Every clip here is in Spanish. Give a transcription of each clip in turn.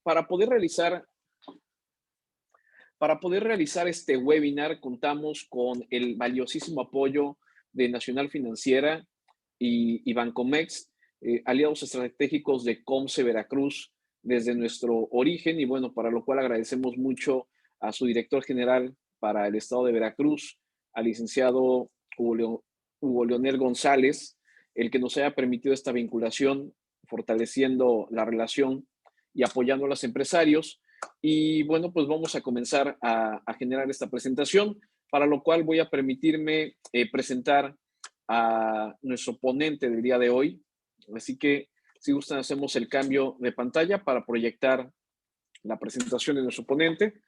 Para poder realizar este webinar, contamos con el valiosísimo apoyo de Nacional Financiera y Bancomext, aliados estratégicos de Comce Veracruz desde nuestro origen, y bueno, para lo cual agradecemos mucho a su director general para el estado de Veracruz, al licenciado Hugo Leonel González, el que nos haya permitido esta vinculación, fortaleciendo la relación y apoyando a los empresarios. Y bueno, pues vamos a comenzar a generar esta presentación, para lo cual voy a permitirme presentar a nuestro ponente del día de hoy. Así que, si gustan, hacemos el cambio de pantalla para proyectar la presentación de nuestro ponente.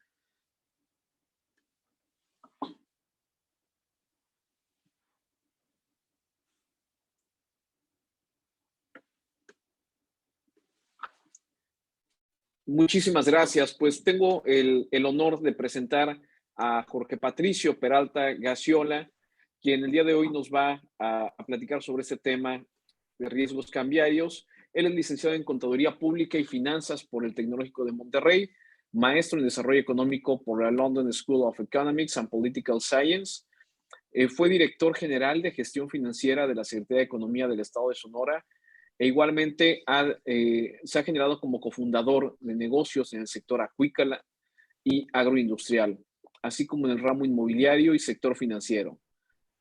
Muchísimas gracias. Pues tengo el honor de presentar a Jorge Patricio Peralta Gaxiola, quien el día de hoy nos va a platicar sobre este tema de riesgos cambiarios. Él es licenciado en Contaduría Pública y Finanzas por el Tecnológico de Monterrey, maestro en Desarrollo Económico por la London School of Economics and Political Science. Fue director general de Gestión Financiera de la Secretaría de Economía del Estado de Sonora, e igualmente se ha generado como cofundador de negocios en el sector acuícola y agroindustrial, así como en el ramo inmobiliario y sector financiero.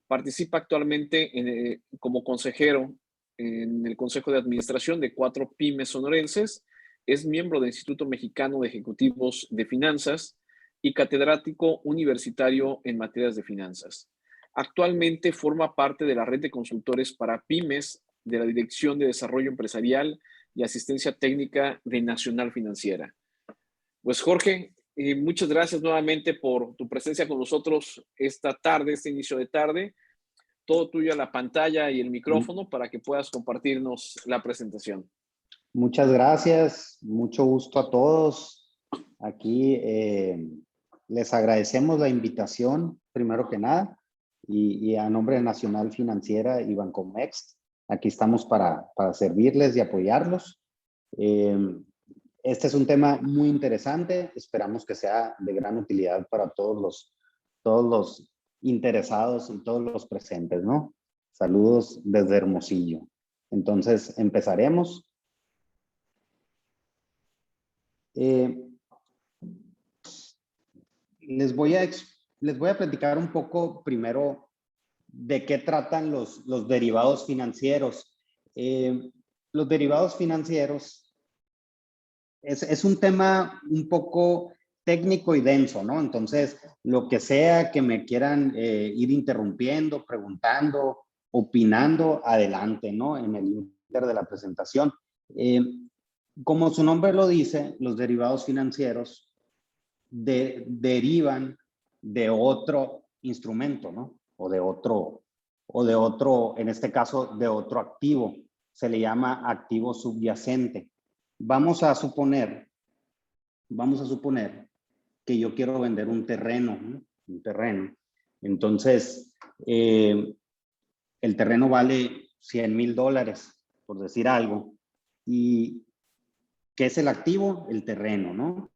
Participa actualmente como consejero en el Consejo de Administración de 4 pymes sonorenses, es miembro del Instituto Mexicano de Ejecutivos de Finanzas y catedrático universitario en materias de finanzas. Actualmente forma parte de la red de consultores para pymes de la Dirección de Desarrollo Empresarial y Asistencia Técnica de Nacional Financiera. Pues Jorge, muchas gracias nuevamente por tu presencia con nosotros esta tarde, este inicio de tarde. Todo tuyo a la pantalla y el micrófono para que puedas compartirnos la presentación. Muchas gracias, mucho gusto a todos. Aquí les agradecemos la invitación, primero que nada, y a nombre de Nacional Financiera y Bancomext, aquí estamos para servirles y apoyarlos. Este es un tema muy interesante, esperamos que sea de gran utilidad para todos los interesados y todos los presentes, ¿no? Saludos desde Hermosillo. Entonces, empezaremos. Les voy a platicar un poco primero de qué tratan los derivados financieros. Los derivados financieros es un tema un poco técnico y denso, ¿no? Entonces, lo que sea que me quieran ir interrumpiendo, preguntando, opinando, adelante, ¿no? En el inter de la presentación. Como su nombre lo dice, los derivados financieros derivan de otro instrumento, ¿no? O de otro, en este caso, de otro activo. Se le llama activo subyacente. Vamos a suponer que yo quiero vender un terreno, ¿no? Un terreno. Entonces, el terreno vale $100,000, por decir algo. ¿Y qué es el activo? El terreno, ¿no?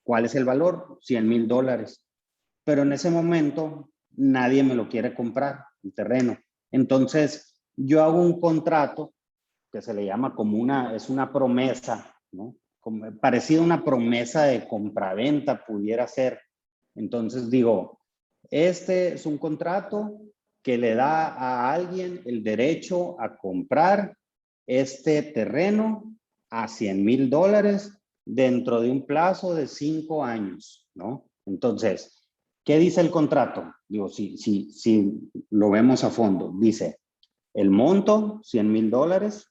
¿Cuál es el valor? $100,000. Pero en ese momento nadie me lo quiere comprar, el terreno. Entonces, yo hago un contrato que se le llama es una promesa, ¿no? Parecido a una promesa de compraventa pudiera ser. Entonces digo, este es un contrato que le da a alguien el derecho a comprar este terreno a $100,000 dentro de un plazo de 5 años, ¿no? Entonces, ¿qué dice el contrato? Digo, si lo vemos a fondo, dice el monto, $100,000,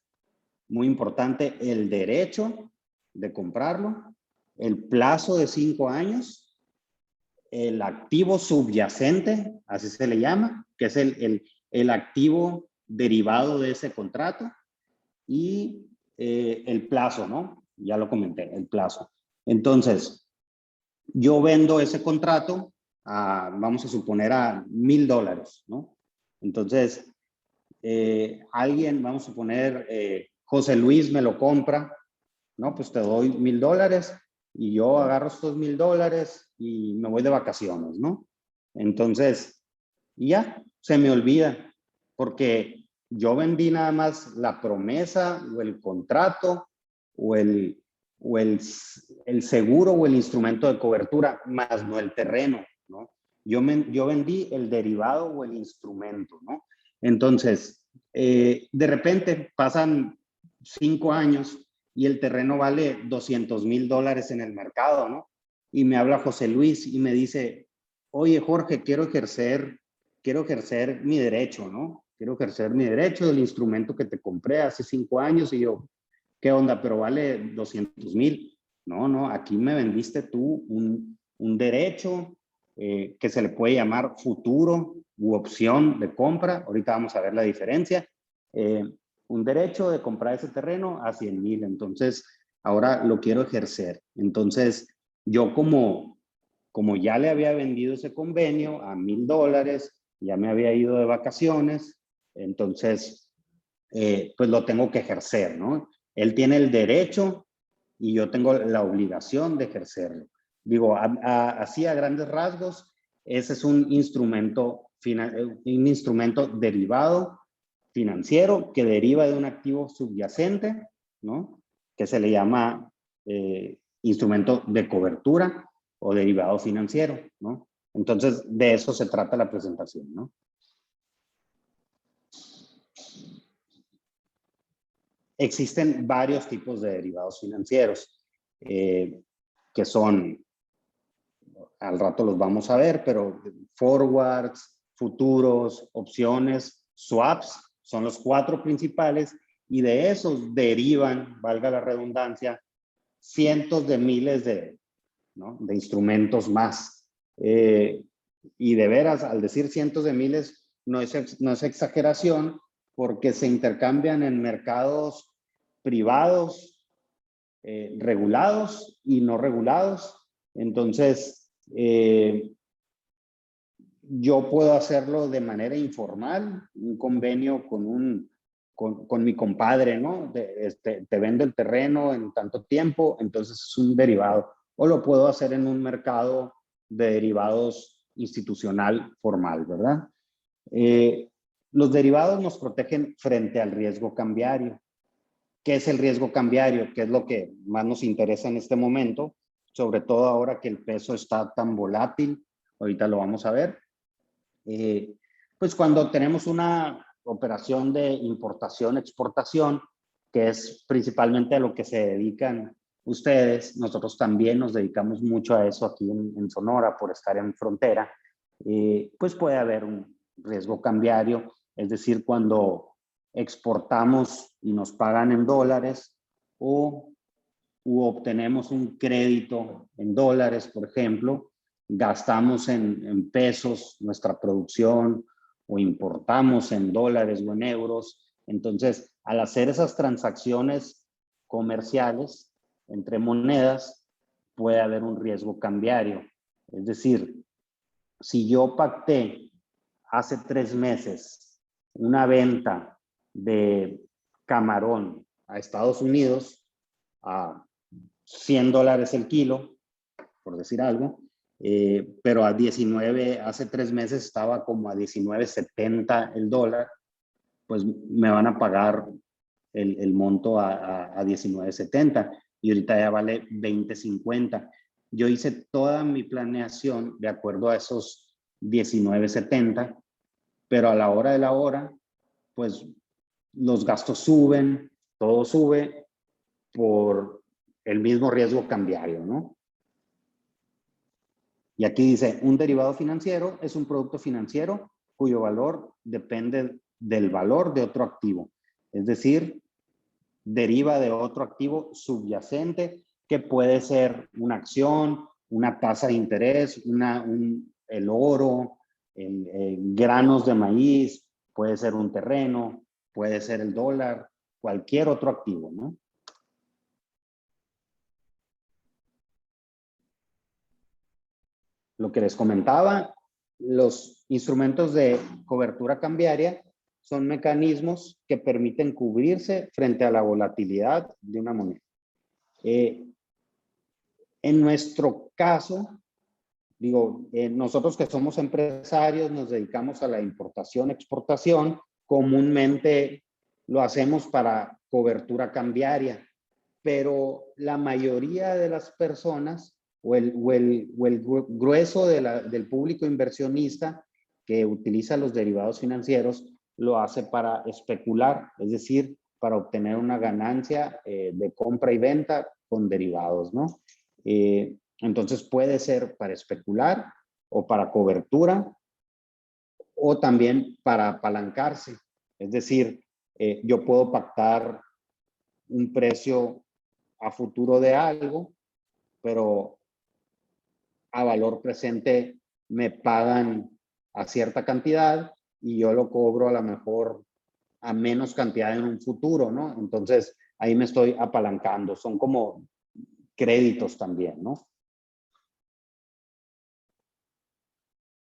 muy importante, el derecho de comprarlo, el plazo de 5 años, el activo subyacente, así se le llama, que es el activo derivado de ese contrato, y el plazo, ¿no? Ya lo comenté, el plazo. Entonces, yo vendo ese contrato vamos a suponer a $1,000, ¿no? Entonces, alguien, vamos a suponer, José Luis me lo compra No, pues te doy $1,000 y yo agarro estos $1,000 y me voy de vacaciones, ¿no? Entonces, y ya, se me olvida, porque yo vendí nada más la promesa o el contrato o el seguro o el instrumento de cobertura, más no el terreno, ¿no? Yo vendí el derivado o el instrumento, ¿no? Entonces, de repente pasan 5 años y el terreno vale $200,000 en el mercado, ¿no? Y me habla José Luis y me dice, oye, Jorge, quiero ejercer mi derecho, ¿no? Quiero ejercer mi derecho del instrumento que te compré hace 5 años. Y yo, ¿qué onda? Pero vale 200,000. No, aquí me vendiste tú un derecho que se le puede llamar futuro u opción de compra. Ahorita vamos a ver la diferencia. Un derecho de comprar ese terreno a 100,000. Entonces, ahora lo quiero ejercer. Entonces, yo como ya le había vendido ese convenio a $1,000, ya me había ido de vacaciones, entonces, pues lo tengo que ejercer, ¿no? Él tiene el derecho y yo tengo la obligación de ejercerlo. Digo, así a grandes rasgos, ese es un instrumento derivado financiero que deriva de un activo subyacente, ¿no? Que se le llama instrumento de cobertura o derivado financiero, ¿no? Entonces, de eso se trata la presentación, ¿no? Existen varios tipos de derivados financieros que son, al rato los vamos a ver, pero forwards, futuros, opciones, swaps, son los 4 principales, y de esos derivan, valga la redundancia, cientos de miles ¿no? de instrumentos más. Y de veras, al decir cientos de miles, no es exageración, porque se intercambian en mercados privados, regulados y no regulados. Entonces, yo puedo hacerlo de manera informal, un convenio con mi compadre, ¿no? Te vendo el terreno en tanto tiempo, entonces es un derivado. O lo puedo hacer en un mercado de derivados institucional formal, ¿verdad? Los derivados nos protegen frente al riesgo cambiario. ¿Qué es el riesgo cambiario? ¿Qué es lo que más nos interesa en este momento? Sobre todo ahora que el peso está tan volátil. Ahorita lo vamos a ver. Pues cuando tenemos una operación de importación-exportación, que es principalmente a lo que se dedican ustedes, nosotros también nos dedicamos mucho a eso aquí en Sonora por estar en frontera, pues puede haber un riesgo cambiario, es decir, cuando exportamos y nos pagan en dólares u obtenemos un crédito en dólares, por ejemplo, gastamos en pesos nuestra producción o importamos en dólares o en euros. Entonces, al hacer esas transacciones comerciales entre monedas, puede haber un riesgo cambiario. Es decir, si yo pacté hace 3 meses una venta de camarón a Estados Unidos a $100 el kilo, por decir algo, pero hace 3 meses estaba como a 19.70 el dólar, pues me van a pagar el monto a 19.70 y ahorita ya vale 20.50. Yo hice toda mi planeación de acuerdo a esos 19.70, pero a la hora de la hora, pues los gastos suben, todo sube por el mismo riesgo cambiario, ¿no? Y aquí dice, un derivado financiero es un producto financiero cuyo valor depende del valor de otro activo. Es decir, deriva de otro activo subyacente que puede ser una acción, una tasa de interés, el oro, granos de maíz, puede ser un terreno, puede ser el dólar, cualquier otro activo, ¿no? Lo que les comentaba, los instrumentos de cobertura cambiaria son mecanismos que permiten cubrirse frente a la volatilidad de una moneda. En nuestro caso, digo, nosotros que somos empresarios, nos dedicamos a la importación, exportación, comúnmente lo hacemos para cobertura cambiaria, pero la mayoría de las personas o el grueso del público inversionista que utiliza los derivados financieros lo hace para especular, es decir, para obtener una ganancia de compra y venta con derivados, ¿no? Entonces puede ser para especular o para cobertura o también para apalancarse. Es decir, yo puedo pactar un precio a futuro de algo, pero a valor presente me pagan a cierta cantidad y yo lo cobro a lo mejor a menos cantidad en un futuro, ¿no? Entonces ahí me estoy apalancando. Son como créditos también, ¿no?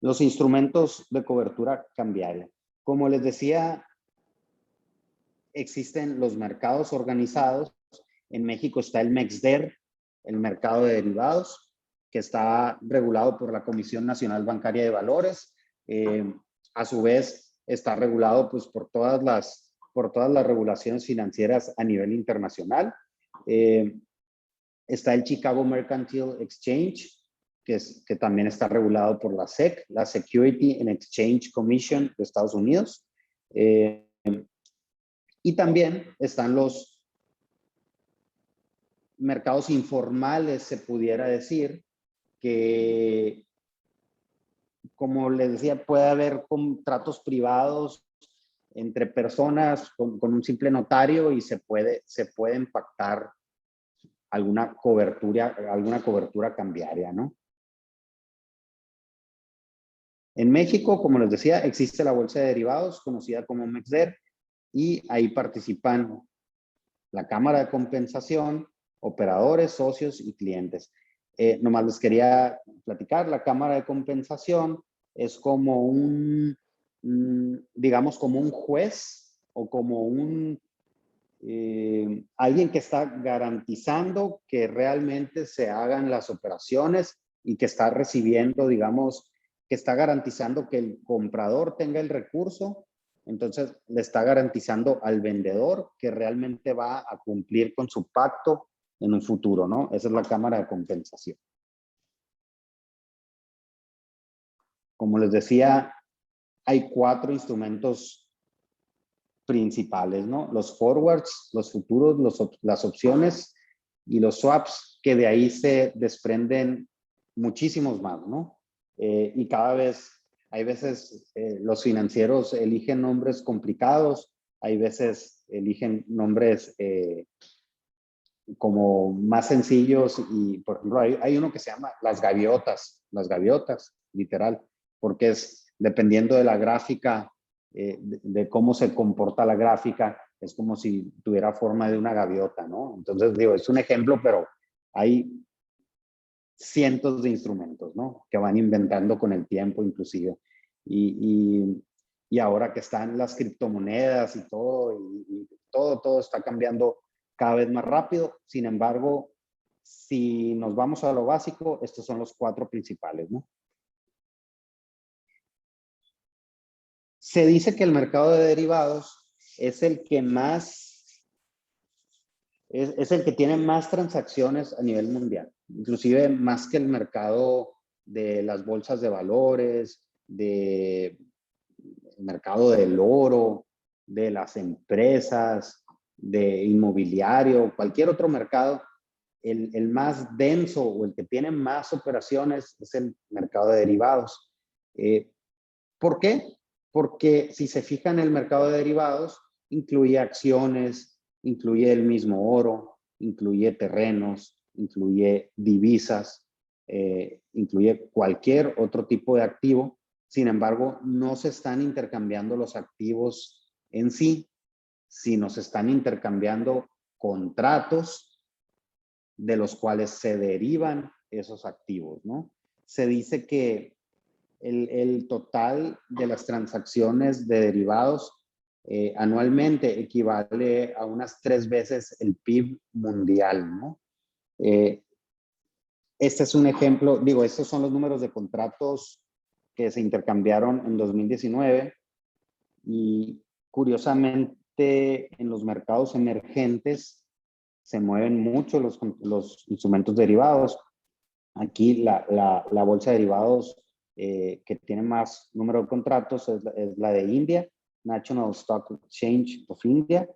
Los instrumentos de cobertura cambiaria. Como les decía, existen los mercados organizados. En México está el MEXDER, el mercado de derivados, que está regulado por la Comisión Nacional Bancaria de Valores. A su vez, está regulado pues, por todas las regulaciones financieras a nivel internacional. Está el Chicago Mercantile Exchange, que también está regulado por la SEC, la Security and Exchange Commission de Estados Unidos. Y también están los mercados informales, se pudiera decir, que, como les decía, puede haber contratos privados entre personas con un simple notario y se pueden pactar alguna cobertura cambiaria, ¿no? En México, como les decía, existe la bolsa de derivados conocida como MEXDER y ahí participan la Cámara de Compensación, operadores, socios y clientes. Nomás les quería platicar, la Cámara de Compensación es como digamos, como un juez o como alguien que está garantizando que realmente se hagan las operaciones y que está recibiendo, digamos, que está garantizando que el comprador tenga el recurso, entonces le está garantizando al vendedor que realmente va a cumplir con su pacto en un futuro, ¿no? Esa es la Cámara de Compensación. Como les decía, hay 4 instrumentos principales, ¿no? Los forwards, los futuros, las opciones y los swaps, que de ahí se desprenden muchísimos más, ¿no? Y cada vez, hay veces los financieros eligen nombres complicados, hay veces eligen nombres como más sencillos y, por ejemplo, hay uno que se llama las gaviotas, literal, porque es dependiendo de la gráfica, de cómo se comporta la gráfica, es como si tuviera forma de una gaviota, ¿no? Entonces, digo, es un ejemplo, pero hay cientos de instrumentos, ¿no? Que van inventando con el tiempo, inclusive. Y ahora que están las criptomonedas y todo está cambiando cada vez más rápido. Sin embargo, si nos vamos a lo básico, estos son los 4 principales, ¿no? Se dice que el mercado de derivados es el que más, es el que tiene más transacciones a nivel mundial, inclusive más que el mercado de las bolsas de valores, el mercado del oro, de las empresas, de inmobiliario, cualquier otro mercado. El más denso o el que tiene más operaciones es el mercado de derivados. ¿Por qué? Porque si se fija en el mercado de derivados, incluye acciones, incluye el mismo oro, incluye terrenos, incluye divisas, incluye cualquier otro tipo de activo. Sin embargo, no se están intercambiando los activos en sí, sino se están intercambiando contratos de los cuales se derivan esos activos, ¿no? Se dice que el total de las transacciones de derivados anualmente equivale a unas 3 veces el PIB mundial, ¿no? Este es un ejemplo, digo, estos son los números de contratos que se intercambiaron en 2019 y curiosamente en los mercados emergentes se mueven mucho los instrumentos derivados. Aquí la bolsa de derivados que tiene más número de contratos es la de India, National Stock Exchange of India,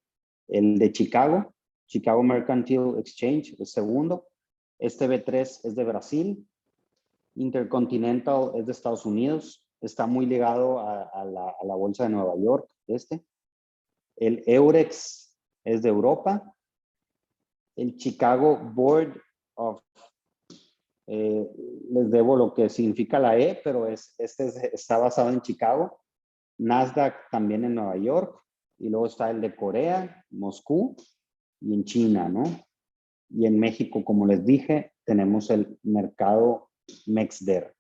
el de Chicago, Chicago Mercantile Exchange, el segundo. Este B3 es de Brasil, Intercontinental es de Estados Unidos, está muy ligado a la bolsa de Nueva York, El Eurex es de Europa, el Chicago Board of, les debo lo que significa la E, pero está basado en Chicago, Nasdaq también en Nueva York, y luego está el de Corea, Moscú, y en China, ¿no? Y en México, como les dije, tenemos el mercado MEXDER.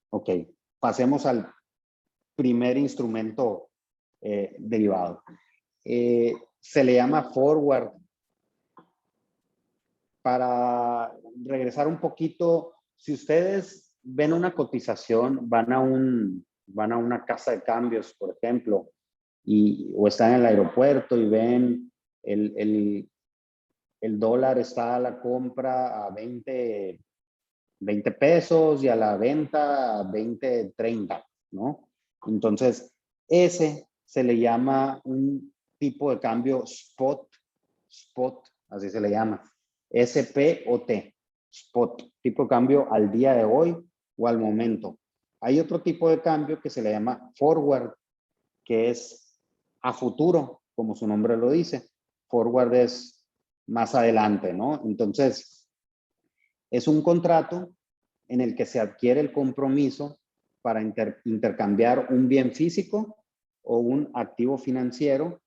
Ok, pasemos al primer instrumento derivado. Se le llama forward. Para regresar un poquito, si ustedes ven una cotización, van a una casa de cambios, por ejemplo, o están en el aeropuerto y ven el dólar está a la compra a 20 pesos y a la venta a 20, 30, ¿no? Entonces, ese se le llama un tipo de cambio spot, así se le llama, SPOT, spot, tipo de cambio al día de hoy o al momento. Hay otro tipo de cambio que se le llama forward, que es a futuro, como su nombre lo dice. Forward es más adelante, ¿no? Entonces, es un contrato en el que se adquiere el compromiso para intercambiar un bien físico o un activo financiero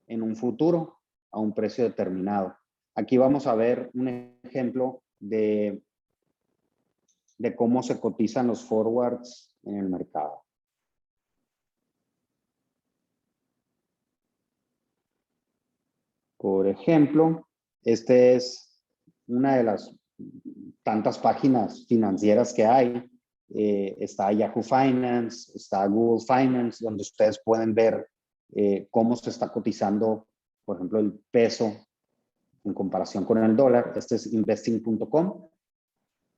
en un futuro a un precio determinado. Aquí vamos a ver un ejemplo de cómo se cotizan los forwards en el mercado. Por ejemplo, este es una de las tantas páginas financieras que hay. Está Yahoo Finance, está Google Finance, donde ustedes pueden ver cómo se está cotizando, por ejemplo, el peso en comparación con el dólar. Este es investing.com.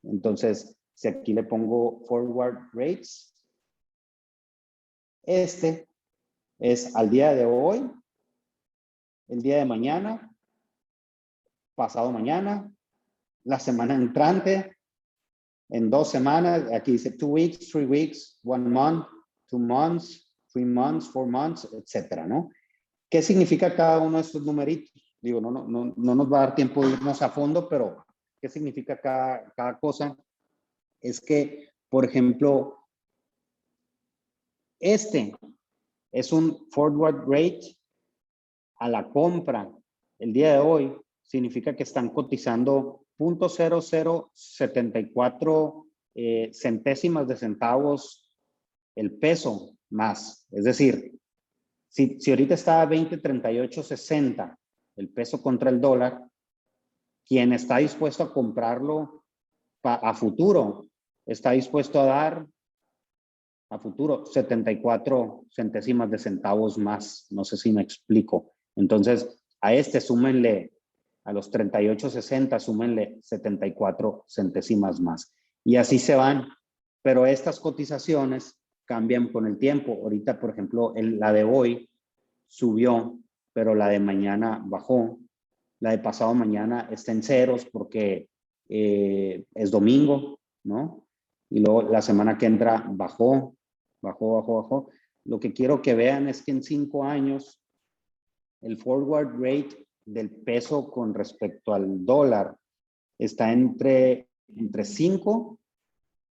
Entonces, si aquí le pongo forward rates, este es al día de hoy, el día de mañana, pasado mañana, la semana entrante, en 2 semanas, aquí dice 2 weeks, 3 weeks, 1 month, 2 months, 3 months, 4 months, etcétera, ¿no? ¿Qué significa cada uno de estos numeritos? Digo, no nos va a dar tiempo de irnos a fondo, pero ¿qué significa cada cosa? Es que, por ejemplo, este es un forward rate a la compra el día de hoy, significa que están cotizando 0.0074 centésimas de centavos el peso más. Es decir, si ahorita está a 20.3860 el peso contra el dólar, quien está dispuesto a comprarlo a futuro está dispuesto a dar a futuro 74 centésimas de centavos más. No sé si me explico. Entonces, a este súmenle, a los 38.60, súmenle 74 centésimas más. Y así se van. Pero estas cotizaciones cambian con el tiempo. Ahorita, por ejemplo, la de hoy subió, pero la de mañana bajó. La de pasado mañana está en ceros porque es domingo, ¿no? Y luego la semana que entra bajó. Lo que quiero que vean es que en 5 años el forward rate del peso con respecto al dólar está entre 5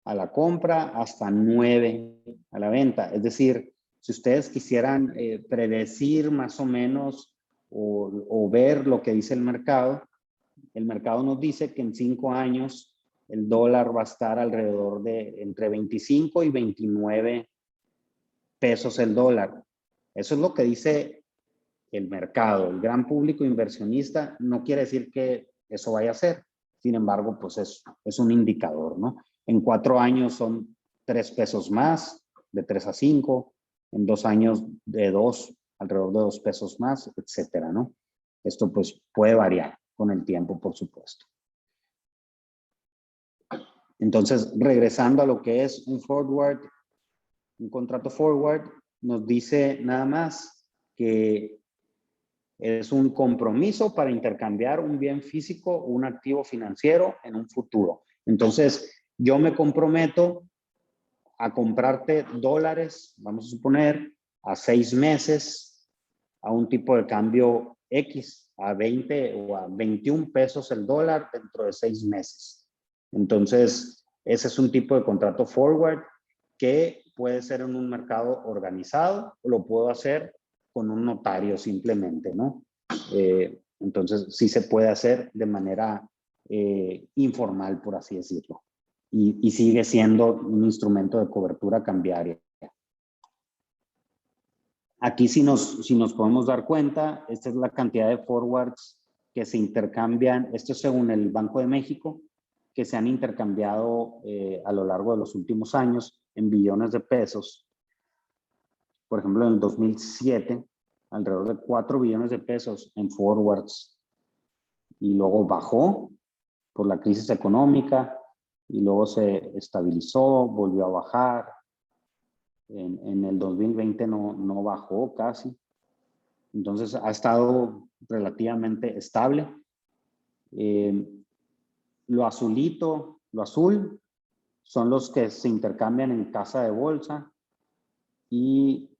a la compra hasta 9 a la venta. Es decir, si ustedes quisieran predecir más o menos o ver lo que dice el mercado nos dice que en 5 años el dólar va a estar alrededor de entre 25 y 29 pesos el dólar. Eso es lo que dice el mercado, el gran público inversionista, no quiere decir que eso vaya a ser. Sin embargo, pues es un indicador, ¿no? En 4 años son 3 pesos más, de 3 a 5, en 2 años de 2, alrededor de 2 pesos más, etcétera, ¿no? Esto pues puede variar con el tiempo, por supuesto. Entonces, regresando a lo que es un forward, un contrato forward, nos dice nada más que es un compromiso para intercambiar un bien físico o un activo financiero en un futuro. Entonces, yo me comprometo a comprarte dólares, vamos a suponer, a 6 meses, a un tipo de cambio X, a 20 o a 21 pesos el dólar dentro de 6 meses. Entonces, ese es un tipo de contrato forward que puede ser en un mercado organizado o lo puedo hacer con un notario simplemente, ¿no? Entonces, sí se puede hacer de manera informal, por así decirlo. Y sigue siendo un instrumento de cobertura cambiaria. Aquí si nos podemos dar cuenta, esta es la cantidad de forwards que se intercambian, esto es según el Banco de México, que se han intercambiado a lo largo de los últimos años en billones de pesos. Por ejemplo, en el 2007, alrededor de 4 billones de pesos en forwards. Y luego bajó por la crisis económica y luego se estabilizó, volvió a bajar. En el 2020 no bajó casi. Entonces ha estado relativamente estable. Lo azul son los que se intercambian en casa de bolsa y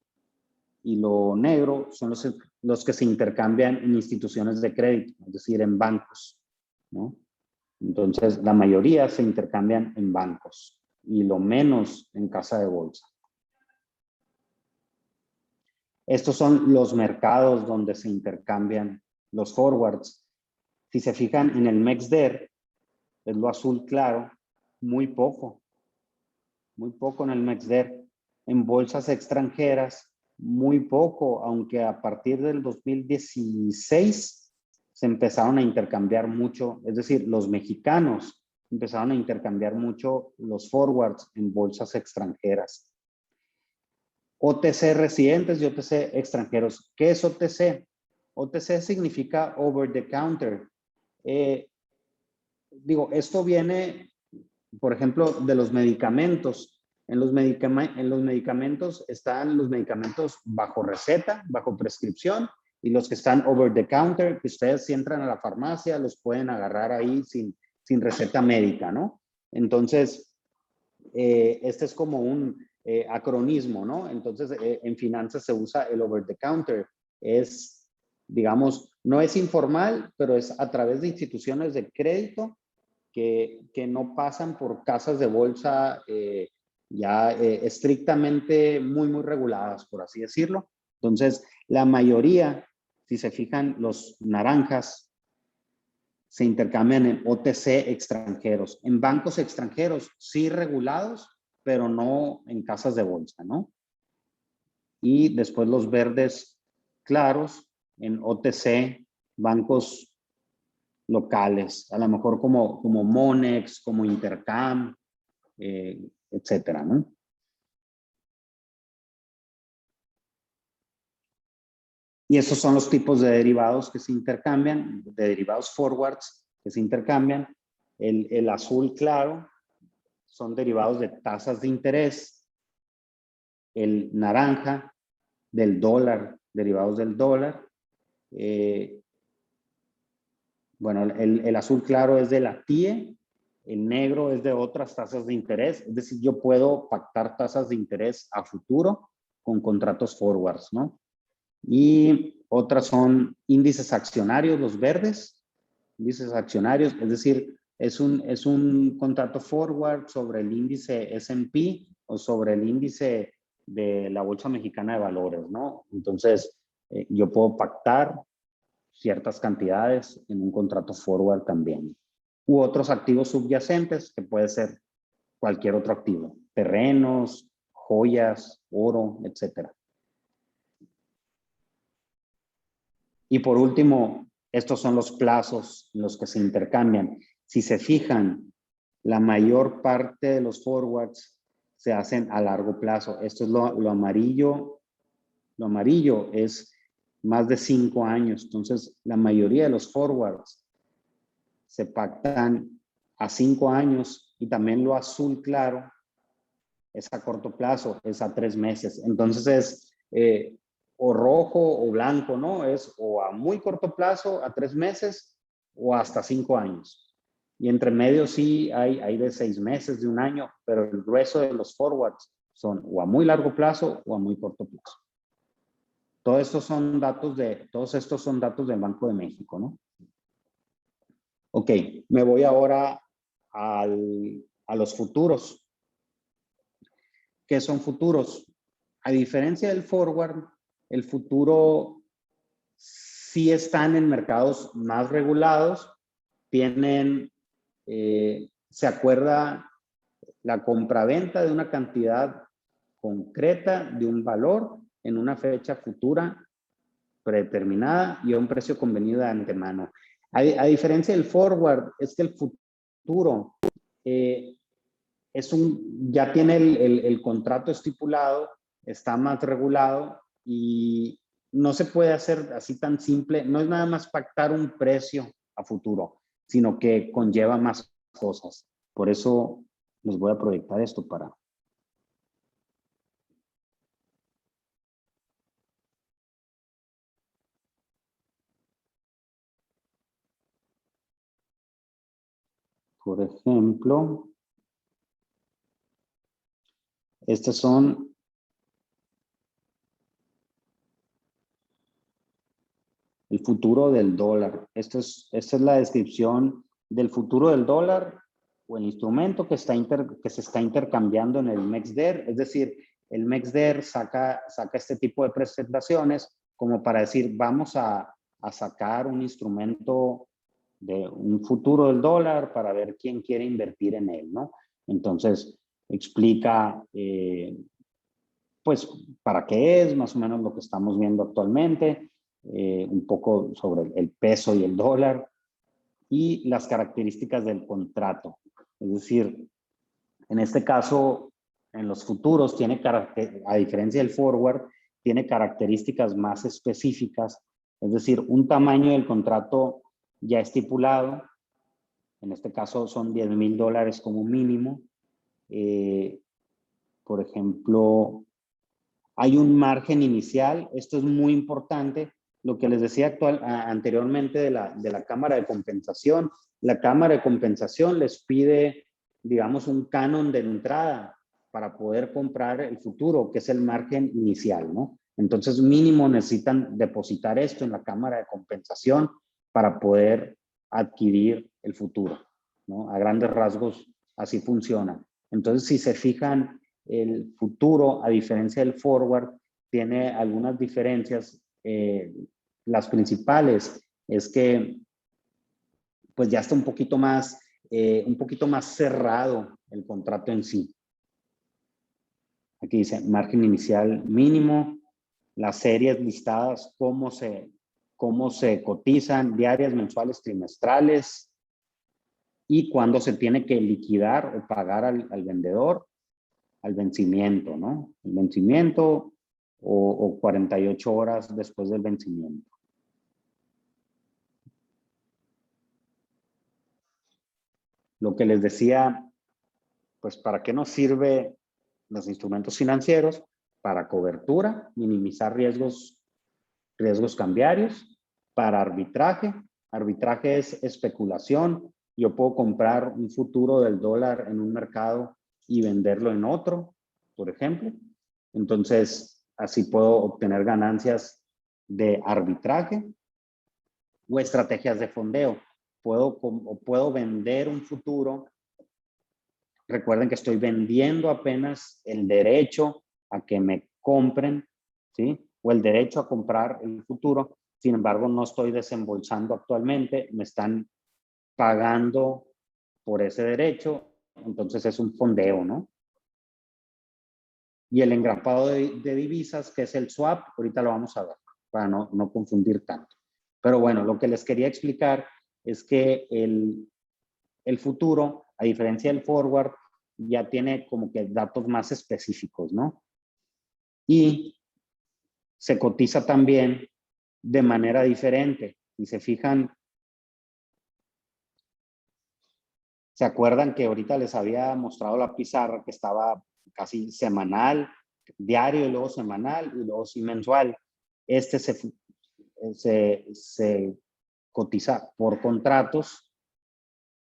lo negro son los que se intercambian en instituciones de crédito, es decir, en bancos, ¿no? Entonces, la mayoría se intercambian en bancos y lo menos en casa de bolsa. Estos son los mercados donde se intercambian los forwards. Si se fijan en el MEXDER, es lo azul claro, muy poco en el MEXDER. En bolsas extranjeras, muy poco, aunque a partir del 2016 se empezaron a intercambiar mucho, es decir, los mexicanos empezaron a intercambiar mucho los forwards en bolsas extranjeras. OTC residentes y OTC extranjeros. ¿Qué es OTC? OTC significa over the counter. Esto viene, por ejemplo, de los medicamentos. En los medicamentos están los medicamentos bajo receta, bajo prescripción, y los que están over the counter, que ustedes si entran a la farmacia, los pueden agarrar ahí sin receta médica, ¿no? Entonces, este es como un acronismo, ¿no? Entonces, en finanzas se usa el over the counter. Es, digamos, no es informal, pero es a través de instituciones de crédito que no pasan por casas de bolsa estrictamente muy reguladas, por así decirlo. Entonces, la mayoría, si se fijan, los naranjas se intercambian en OTC extranjeros, en bancos extranjeros, sí regulados, pero no en casas de bolsa, ¿no? Y después los verdes claros en OTC, bancos locales, a lo mejor como Monex, como Intercam, etcétera, ¿no? Y esos son los tipos de derivados que se intercambian, de derivados forwards que se intercambian. El azul claro son derivados de tasas de interés. El naranja del dólar, derivados del dólar. Bueno, el azul claro es de la TIE, el negro es de otras tasas de interés. Es decir, yo puedo pactar tasas de interés a futuro con contratos forwards, ¿no? Y otras son índices accionarios, los verdes, índices accionarios, es decir, es un contrato forward sobre el índice S&P o sobre el índice de la Bolsa Mexicana de Valores, ¿no? Entonces, yo puedo pactar ciertas cantidades en un contrato forward también. U otros activos subyacentes, que puede ser cualquier otro activo, terrenos, joyas, oro, etcétera. Y por último, estos son los plazos en los que se intercambian. Si se fijan, la mayor parte de los forwards se hacen a largo plazo. Esto es lo amarillo. Lo amarillo es más de 5 años. Entonces, la mayoría de los forwards se pactan a 5 años y también lo azul claro es a corto plazo, es a 3 meses. Entonces es o rojo o blanco, ¿no? Es o a muy corto plazo, a 3 meses o hasta 5 años. Y entre medio sí hay de 6 meses, de 1 año, pero el grueso de los forwards son o a muy largo plazo o a muy corto plazo. Todos estos son datos del Banco de México, ¿no? Ok, me voy ahora a los futuros. ¿Qué son futuros? A diferencia del forward, el futuro sí están en mercados más regulados, tienen, se acuerda la compraventa de una cantidad concreta de un valor en una fecha futura predeterminada y a un precio convenido de antemano. A diferencia del forward, es que el futuro ya tiene el contrato estipulado, está más regulado y no se puede hacer así tan simple. No es nada más pactar un precio a futuro, sino que conlleva más cosas. Por eso les voy a proyectar esto para... Por ejemplo, estos son el futuro del dólar. Esta es la descripción del futuro del dólar o el instrumento que se está intercambiando en el MEXDER. Es decir, el MEXDER saca este tipo de presentaciones como para decir, vamos a sacar un instrumento de un futuro del dólar para ver quién quiere invertir en él, ¿no? Entonces, explica, pues, para qué es, más o menos lo que estamos viendo actualmente, un poco sobre el peso y el dólar y las características del contrato. Es decir, en este caso, en los futuros, a diferencia del forward, tiene características más específicas, es decir, un tamaño del contrato ya estipulado, en este caso son $10,000 como mínimo. Por ejemplo, hay un margen inicial, esto es muy importante, lo que les decía anteriormente de la Cámara de Compensación. La Cámara de Compensación les pide, digamos, un canon de entrada para poder comprar el futuro, que es el margen inicial, ¿no? Entonces, mínimo necesitan depositar esto en la Cámara de Compensación para poder adquirir el futuro, ¿no? A grandes rasgos, así funciona. Entonces, si se fijan, el futuro, a diferencia del forward, tiene algunas diferencias. Las principales es que pues ya está un poquito más cerrado el contrato en sí. Aquí dice margen inicial mínimo, las series listadas, cómo se cotizan, diarias, mensuales, trimestrales, y cuándo se tiene que liquidar o pagar al vendedor, al vencimiento, ¿no? El vencimiento o 48 horas después del vencimiento. Lo que les decía, pues, ¿para qué nos sirve los instrumentos financieros? Para cobertura, minimizar riesgos cambiarios, para arbitraje. Arbitraje es especulación. Yo puedo comprar un futuro del dólar en un mercado y venderlo en otro, por ejemplo. Entonces, así puedo obtener ganancias de arbitraje o estrategias de fondeo. Puedo vender un futuro. Recuerden que estoy vendiendo apenas el derecho a que me compren, ¿sí? O el derecho a comprar el futuro. Sin embargo, no estoy desembolsando actualmente, me están pagando por ese derecho, entonces es un fondeo, ¿no? Y el engrapado de divisas, que es el swap, ahorita lo vamos a ver, para no confundir tanto. Pero bueno, lo que les quería explicar es que el futuro, a diferencia del forward, ya tiene como que datos más específicos, ¿no? Y se cotiza también de manera diferente. Si se fijan, ¿se acuerdan que ahorita les había mostrado la pizarra que estaba casi semanal, diario y luego semanal y luego sí mensual? Este se cotiza por contratos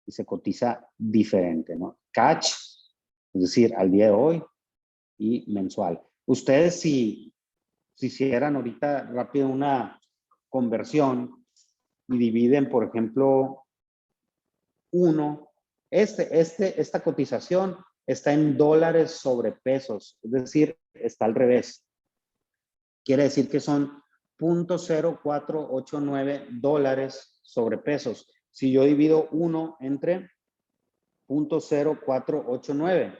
y se cotiza diferente, ¿no? Catch, es decir, al día de hoy y mensual. Ustedes si hicieran ahorita rápido una conversión y dividen, por ejemplo, esta cotización está en dólares sobre pesos, es decir, está al revés. Quiere decir que son 0.0489 dólares sobre pesos. Si yo divido 1 entre 0.0489,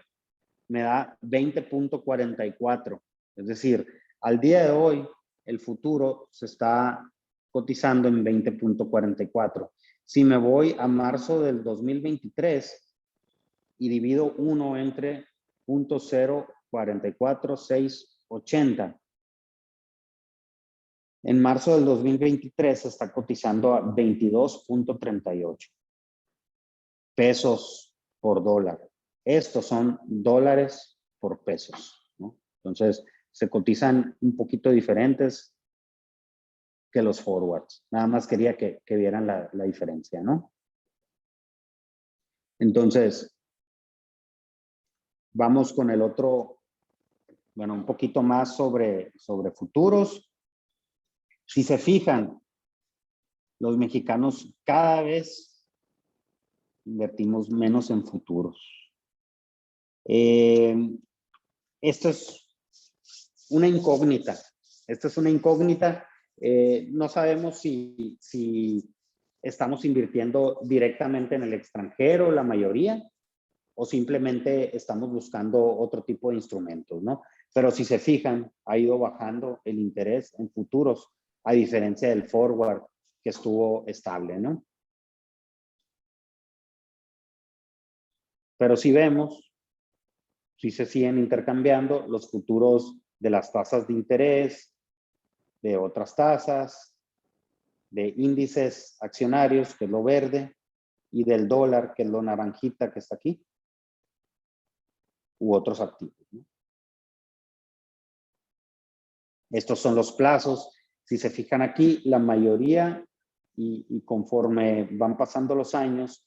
me da 20.44. Es decir, al día de hoy, el futuro se está cotizando en 20.44. Si me voy a marzo del 2023 y divido 1 entre 0.044680, en marzo del 2023 se está cotizando a 22.38 pesos por dólar. Estos son dólares por pesos, ¿no? Entonces, se cotizan un poquito diferentes que los forwards. Nada más quería que vieran la diferencia, ¿no? Entonces, vamos con el otro, bueno, un poquito más sobre futuros. Si se fijan, los mexicanos cada vez invertimos menos en futuros. Esto es una incógnita. Esta es una incógnita. No sabemos si estamos invirtiendo directamente en el extranjero, la mayoría, o simplemente estamos buscando otro tipo de instrumentos, ¿no? Pero si se fijan, ha ido bajando el interés en futuros, a diferencia del forward, que estuvo estable, ¿no? Pero si vemos, si se siguen intercambiando los futuros de las tasas de interés, de otras tasas, de índices accionarios, que es lo verde, y del dólar, que es lo naranjita que está aquí, u otros activos, ¿no? Estos son los plazos. Si se fijan aquí, la mayoría, y conforme van pasando los años,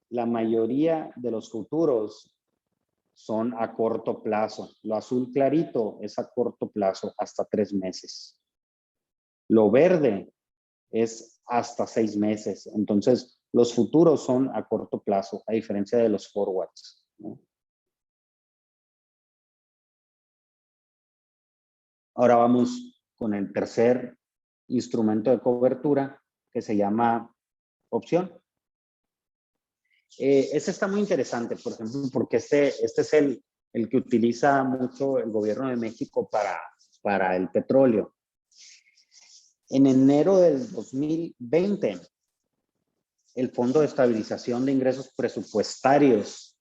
la mayoría de los futuros son a corto plazo. Lo azul clarito es a corto plazo, hasta 3 meses. Lo verde es hasta 6 meses. Entonces, los futuros son a corto plazo, a diferencia de los forwards, ¿no? Ahora vamos con el tercer instrumento de cobertura, que se llama opción. Este está muy interesante, por ejemplo, porque este es el que utiliza mucho el gobierno de México para el petróleo. En enero del 2020, el Fondo de Estabilización de Ingresos Presupuestarios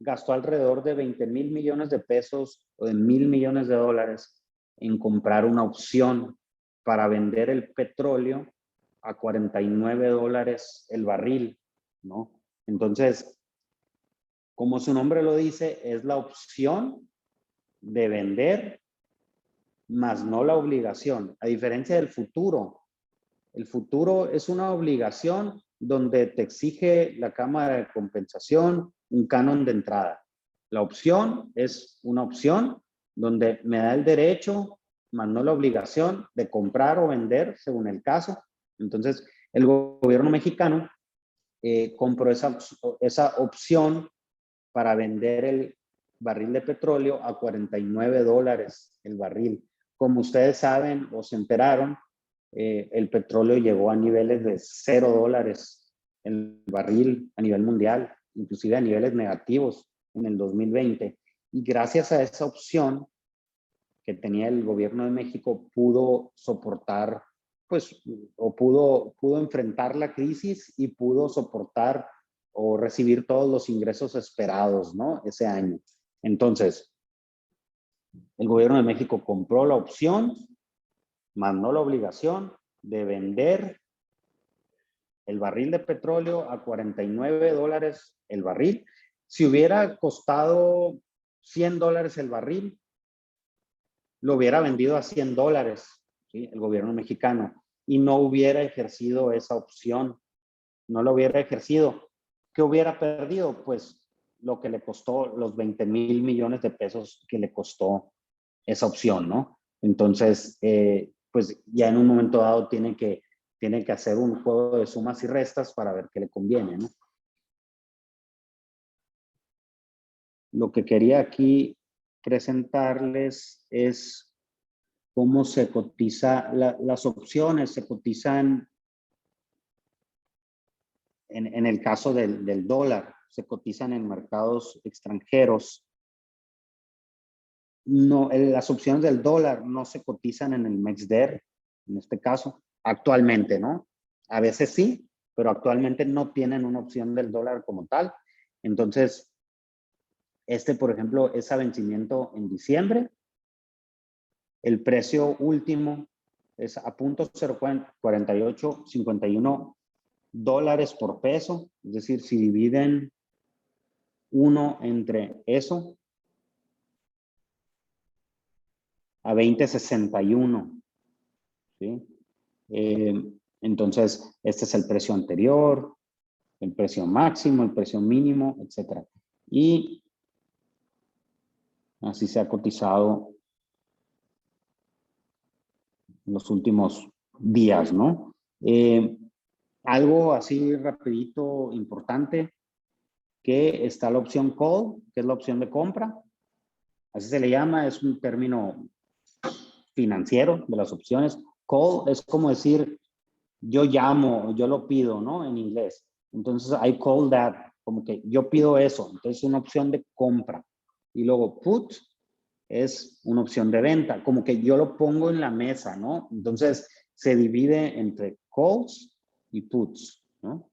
gastó alrededor de 20,000 millones de pesos o de 1,000 millones de dólares en comprar una opción para vender el petróleo a 49 dólares el barril, ¿no? Entonces, como su nombre lo dice, es la opción de vender, más no la obligación. A diferencia del futuro, el futuro es una obligación donde te exige la Cámara de Compensación un canon de entrada. La opción es una opción donde me da el derecho, más no la obligación, de comprar o vender según el caso. Entonces, el gobierno mexicano compró esa opción para vender el barril de petróleo a 49 dólares el barril. Como ustedes saben o se enteraron, el petróleo llegó a niveles de 0 dólares el barril a nivel mundial, inclusive a niveles negativos en el 2020. Y gracias a esa opción, que tenía el gobierno de México pudo soportar, pues, o pudo enfrentar la crisis y pudo soportar o recibir todos los ingresos esperados, ¿no? Ese año. Entonces, el gobierno de México compró la opción, más no la obligación de vender el barril de petróleo a $49 el barril. Si hubiera costado $100 el barril, lo hubiera vendido a $100, ¿sí? El gobierno mexicano, y no hubiera ejercido esa opción, no lo hubiera ejercido. ¿Qué hubiera perdido? Pues lo que le costó, los 20,000 millones de pesos que le costó esa opción, ¿no? Entonces, pues ya en un momento dado tiene que hacer un juego de sumas y restas para ver qué le conviene, ¿no? Lo que quería aquí presentarles es cómo se cotiza, las opciones se cotizan en el caso del dólar, se cotizan en mercados extranjeros. No, las opciones del dólar no se cotizan en el MEXDER, en este caso, actualmente, ¿no? A veces sí, pero actualmente no tienen una opción del dólar como tal. Entonces, por ejemplo, es a vencimiento en diciembre. El precio último es a .04851 dólares por peso. Es decir, si dividen uno entre eso, a 20.61, ¿sí? Entonces, este es el precio anterior, el precio máximo, el precio mínimo, etc. Y así se ha cotizado en los últimos días, ¿no? Algo así rapidito, importante, que está la opción call, que es la opción de compra. Así se le llama, es un término financiero de las opciones. Call es como decir, yo llamo, yo lo pido, ¿no? En inglés. Entonces, I call that, como que yo pido eso. Entonces, es una opción de compra. Y luego, put es una opción de venta, como que yo lo pongo en la mesa, ¿no? Entonces, se divide entre calls y puts, ¿no?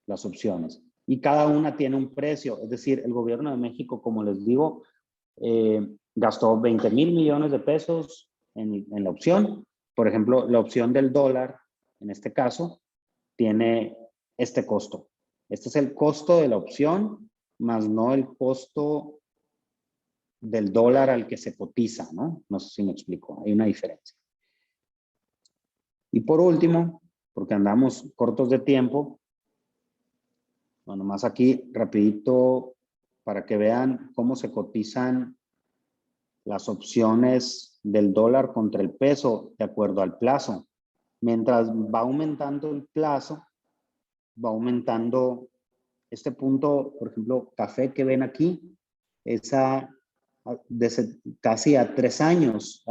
Las opciones. Y cada una tiene un precio. Es decir, el gobierno de México, como les digo, gastó 20,000 millones de pesos en la opción. Por ejemplo, la opción del dólar, en este caso, tiene este costo. Este es el costo de la opción, más no el costo del dólar al que se cotiza, ¿no? No sé si me explico, hay una diferencia. Y por último, porque andamos cortos de tiempo, bueno, más aquí rapidito para que vean cómo se cotizan las opciones del dólar contra el peso de acuerdo al plazo. Mientras va aumentando el plazo, va aumentando este punto, por ejemplo, café que ven aquí, casi a 3 años,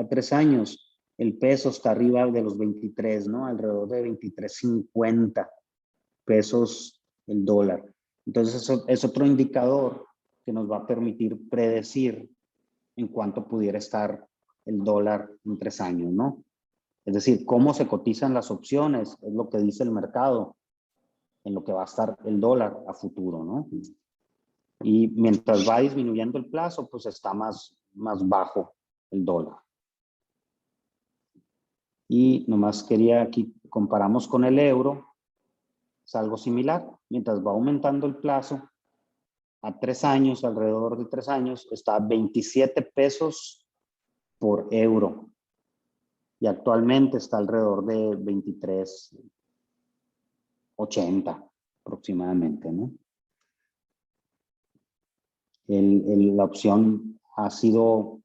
el peso está arriba de los 23, ¿no? Alrededor de 23.50 pesos el dólar. Entonces, eso es otro indicador que nos va a permitir predecir en cuánto pudiera estar el dólar en 3 años, ¿no? Es decir, cómo se cotizan las opciones, es lo que dice el mercado, en lo que va a estar el dólar a futuro, ¿no? Y mientras va disminuyendo el plazo, pues está más bajo el dólar. Y nomás quería aquí, comparamos con el euro, es algo similar. Mientras va aumentando el plazo, a 3 años, alrededor de 3 años, está a 27 pesos por euro. Y actualmente está alrededor de 23.80 aproximadamente, ¿no? La opción ha sido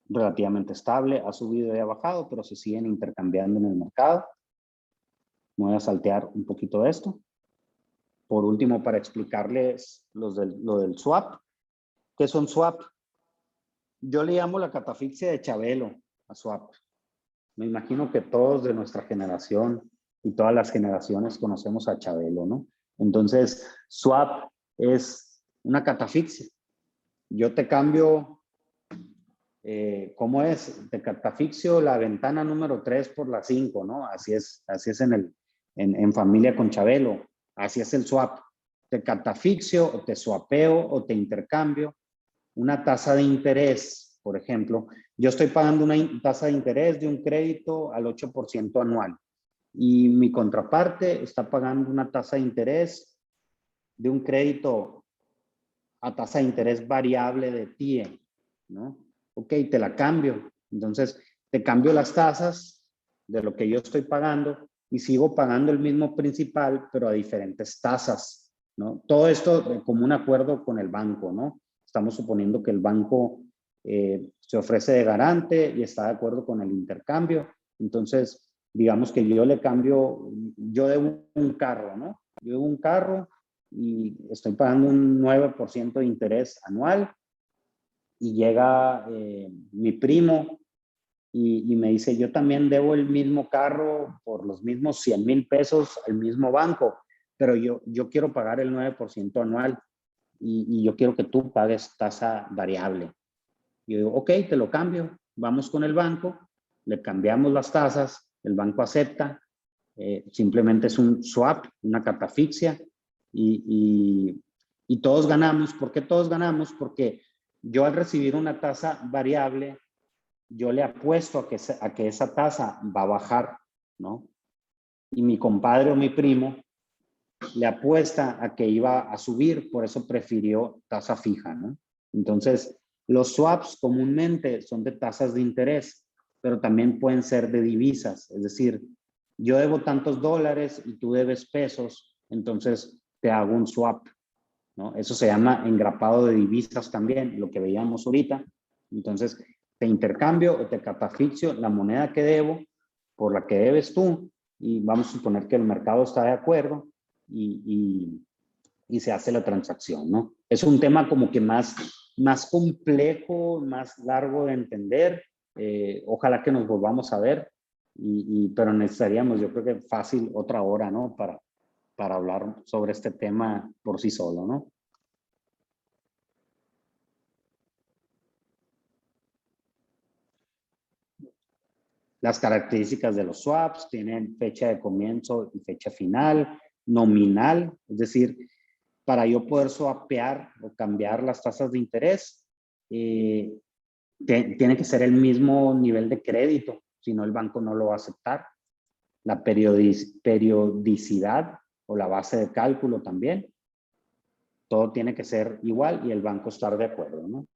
relativamente estable, ha subido y ha bajado, pero se siguen intercambiando en el mercado. Voy a saltear un poquito esto. Por último, para explicarles lo del swap. ¿Qué son swap? Yo le llamo la catafixia de Chabelo a swap. Me imagino que todos de nuestra generación y todas las generaciones conocemos a Chabelo, ¿no? Entonces, swap es una catafixia. Yo te cambio ¿Cómo es? Te catafixio la ventana número 3 por la 5, ¿no? Así es en familia con Chabelo. Así es el swap. Te catafixio o te swapeo o te intercambio una tasa de interés, por ejemplo. Yo estoy pagando una tasa de interés de un crédito al 8% anual y mi contraparte está pagando una tasa de interés de un crédito a tasa de interés variable de TIE, ¿no? Ok, te la cambio. Entonces, te cambio las tasas de lo que yo estoy pagando y sigo pagando el mismo principal, pero a diferentes tasas, ¿no? Todo esto como un acuerdo con el banco, ¿no? Estamos suponiendo que el banco se ofrece de garante y está de acuerdo con el intercambio. Entonces, digamos que yo le cambio, yo debo un carro, ¿no? Yo debo un carro y estoy pagando un 9% de interés anual y llega mi primo y me dice, yo también debo el mismo carro por los mismos 100,000 pesos al mismo banco, pero yo quiero pagar el 9% anual y yo quiero que tú pagues tasa variable. Y yo digo, ok, te lo cambio, vamos con el banco, le cambiamos las tasas, el banco acepta, simplemente es un swap, una catafixia y todos ganamos. ¿Por qué todos ganamos? Porque yo al recibir una tasa variable, yo le apuesto a que esa tasa va a bajar, ¿no? Y mi compadre o mi primo le apuesta a que iba a subir, por eso prefirió tasa fija, ¿no? Entonces, los swaps comúnmente son de tasas de interés, pero también pueden ser de divisas, es decir, yo debo tantos dólares y tú debes pesos, entonces te hago un swap, ¿no? Eso se llama engrapado de divisas también, lo que veíamos ahorita. Entonces, te intercambio o te catafixio la moneda que debo por la que debes tú y vamos a suponer que el mercado está de acuerdo y se hace la transacción, ¿no? Es un tema como que más complejo, más largo de entender. Ojalá que nos volvamos a ver, pero necesitaríamos, yo creo que fácil otra hora, ¿no? Para hablar sobre este tema por sí solo, ¿no? Las características de los swaps tienen fecha de comienzo y fecha final, nominal, es decir, para yo poder swapear o cambiar las tasas de interés, tiene que ser el mismo nivel de crédito, si no el banco no lo va a aceptar. La periodicidad o la base de cálculo también, todo tiene que ser igual y el banco estar de acuerdo, ¿no?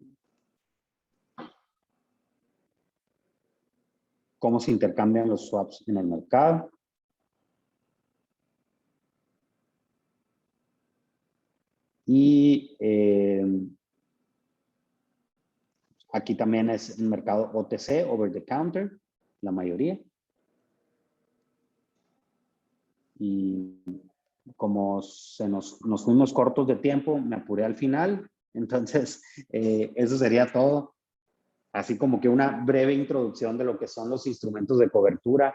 Cómo se intercambian los swaps en el mercado. Y aquí también es el mercado OTC, over the counter, la mayoría. Y como nos fuimos cortos de tiempo, me apuré al final. Entonces, eso sería todo. Así como que una breve introducción de lo que son los instrumentos de cobertura.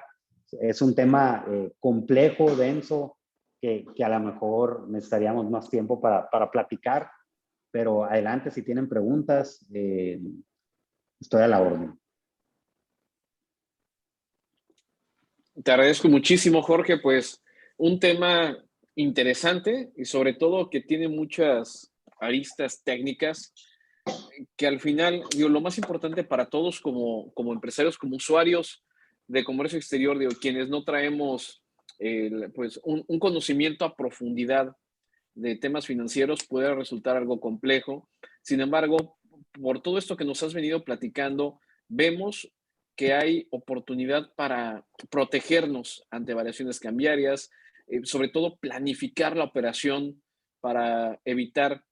Es un tema complejo, denso, que a lo mejor necesitaríamos más tiempo para platicar, pero adelante si tienen preguntas, estoy a la orden. Te agradezco muchísimo, Jorge, pues un tema interesante y sobre todo que tiene muchas aristas técnicas que al final, digo, lo más importante para todos como empresarios, como usuarios de comercio exterior, digo, quienes no traemos pues un conocimiento a profundidad de temas financieros puede resultar algo complejo. Sin embargo, por todo esto que nos has venido platicando, vemos que hay oportunidad para protegernos ante variaciones cambiarias, sobre todo planificar la operación para evitar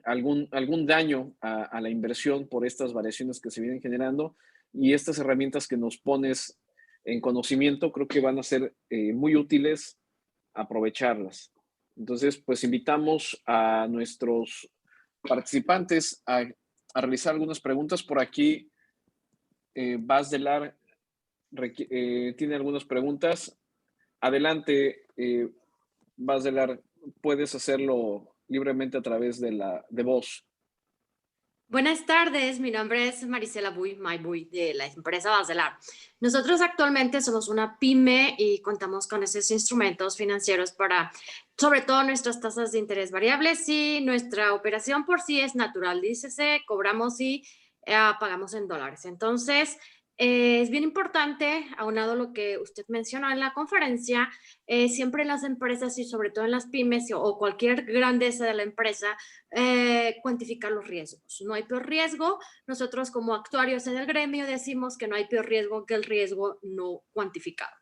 algún daño a la inversión por estas variaciones que se vienen generando y estas herramientas que nos pones en conocimiento creo que van a ser muy útiles aprovecharlas. Entonces, pues invitamos a nuestros participantes a realizar algunas preguntas. Por aquí, Vaz Delar tiene algunas preguntas. Adelante, Vaz Delar, puedes hacerlo libremente a través de voz. Buenas tardes, mi nombre es Marisela Buy, MyBuy, de la empresa Baselar. Nosotros actualmente somos una pyme y contamos con esos instrumentos financieros para, sobre todo, nuestras tasas de interés variables y nuestra operación por sí es natural, dícese, cobramos y pagamos en dólares. Entonces, es bien importante, aunado a lo que usted mencionó en la conferencia, siempre en las empresas y sobre todo en las pymes o cualquier grandeza de la empresa, cuantificar los riesgos. No hay peor riesgo. Nosotros como actuarios en el gremio decimos que no hay peor riesgo que el riesgo no cuantificado.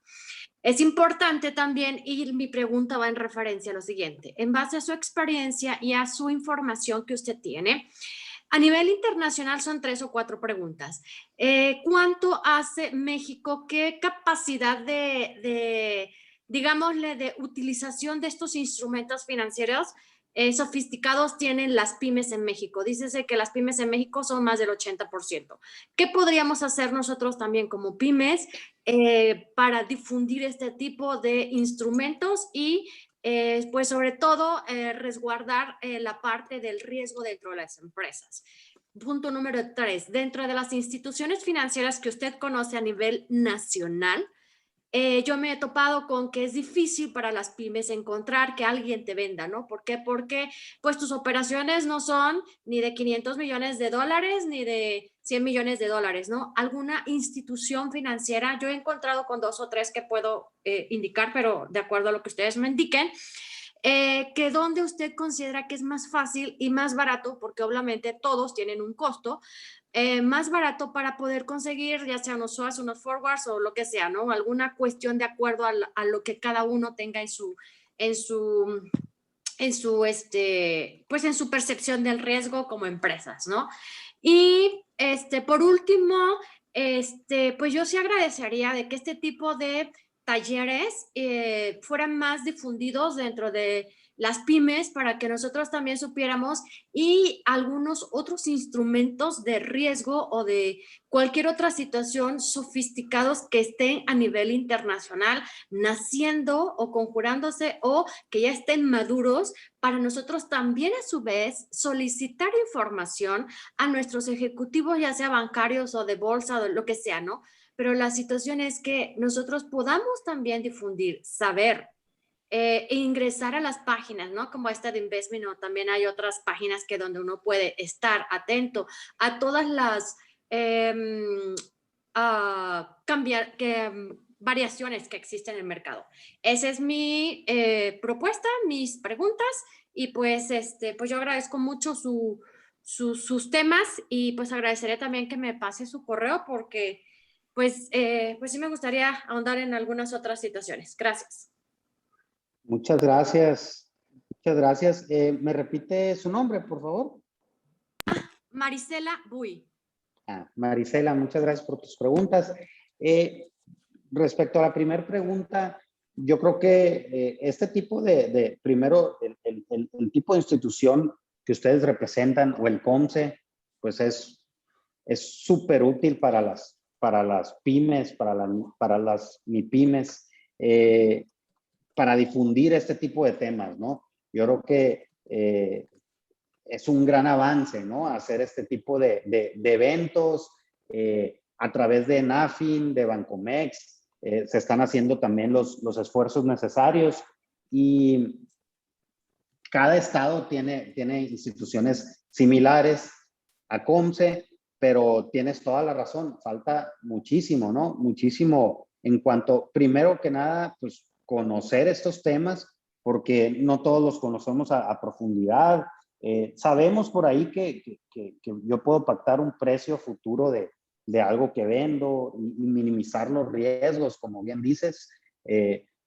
Es importante también, y mi pregunta va en referencia a lo siguiente, en base a su experiencia y a su información que usted tiene, a nivel internacional son 3 o 4 preguntas. ¿Cuánto hace México? ¿Qué capacidad digámosle, de utilización de estos instrumentos financieros sofisticados tienen las pymes en México? Dícese que las pymes en México son más del 80%. ¿Qué podríamos hacer nosotros también como pymes para difundir este tipo de instrumentos y pues sobre todo resguardar la parte del riesgo dentro de las empresas? Punto número 3, dentro de las instituciones financieras que usted conoce a nivel nacional, yo me he topado con que es difícil para las pymes encontrar que alguien te venda, ¿no? ¿Por qué? Porque pues tus operaciones no son ni de 500 millones de dólares ni de 100 millones de dólares, ¿no? Alguna institución financiera, yo he encontrado con 2 o 3 que puedo indicar, pero de acuerdo a lo que ustedes me indiquen, que donde usted considera que es más fácil y más barato, porque obviamente todos tienen un costo, más barato para poder conseguir ya sea unos swaps, unos forwards o lo que sea, ¿no? Alguna cuestión de acuerdo a lo que cada uno tenga pues en su percepción del riesgo como empresas, ¿no? Y por último, pues yo sí agradecería de que este tipo de talleres fueran más difundidos dentro de las pymes para que nosotros también supiéramos y algunos otros instrumentos de riesgo o de cualquier otra situación sofisticados que estén a nivel internacional naciendo o conjurándose o que ya estén maduros para nosotros también a su vez solicitar información a nuestros ejecutivos, ya sea bancarios o de bolsa o lo que sea, ¿no? Pero la situación es que nosotros podamos también difundir, saber, e ingresar a las páginas, ¿no? Como esta de Investment, o también hay otras páginas que donde uno puede estar atento a todas las variaciones que existen en el mercado. Esa es mi propuesta, mis preguntas, y pues, pues yo agradezco mucho sus temas y pues agradecería también que me pase su correo porque pues sí me gustaría ahondar en algunas otras situaciones. Gracias. Muchas gracias. Muchas gracias. ¿Me repite su nombre, por favor? Marisela Buy. Marisela, muchas gracias por tus preguntas. Respecto a la primera pregunta, yo creo que este tipo primero, el tipo de institución que ustedes representan o el COMSE, pues es súper útil para las pymes, para las MIPYMES, para difundir este tipo de temas, ¿no? Yo creo que es un gran avance, ¿no? Hacer este tipo de eventos a través de NAFIN, de Bancomex. Se están haciendo también los esfuerzos necesarios y cada estado tiene instituciones similares a COMSE, pero tienes toda la razón, falta muchísimo, ¿no? Muchísimo en cuanto, primero que nada, pues conocer estos temas, porque no todos los conocemos a profundidad. Sabemos por ahí que yo puedo pactar un precio futuro de algo que vendo y minimizar los riesgos, como bien dices,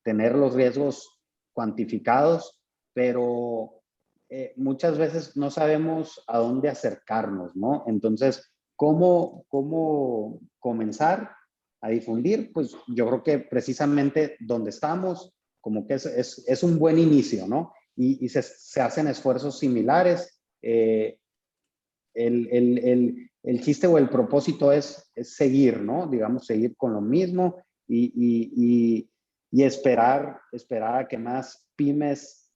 tener los riesgos cuantificados, pero muchas veces no sabemos a dónde acercarnos, ¿no? Entonces, ¿cómo comenzar a difundir? Pues yo creo que precisamente donde estamos, como que es un buen inicio, ¿no? Y se hacen esfuerzos similares. El chiste o el propósito es seguir, ¿no? Digamos, seguir con lo mismo y esperar a que más pymes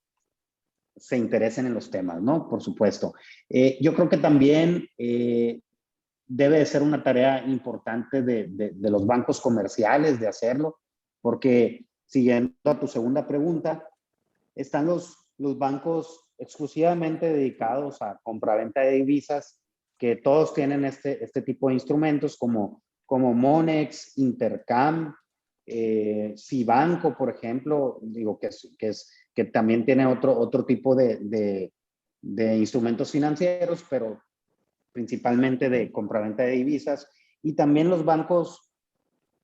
se interesen en los temas, ¿no? Por supuesto. Yo creo que también debe de ser una tarea importante de los bancos comerciales de hacerlo, porque siguiendo a tu segunda pregunta, están los bancos exclusivamente dedicados a compraventa de divisas, que todos tienen este tipo de instrumentos como Monex, Intercam, Cibanco, por ejemplo, digo que también tiene otro tipo de instrumentos financieros, pero principalmente de compraventa de divisas, y también los bancos,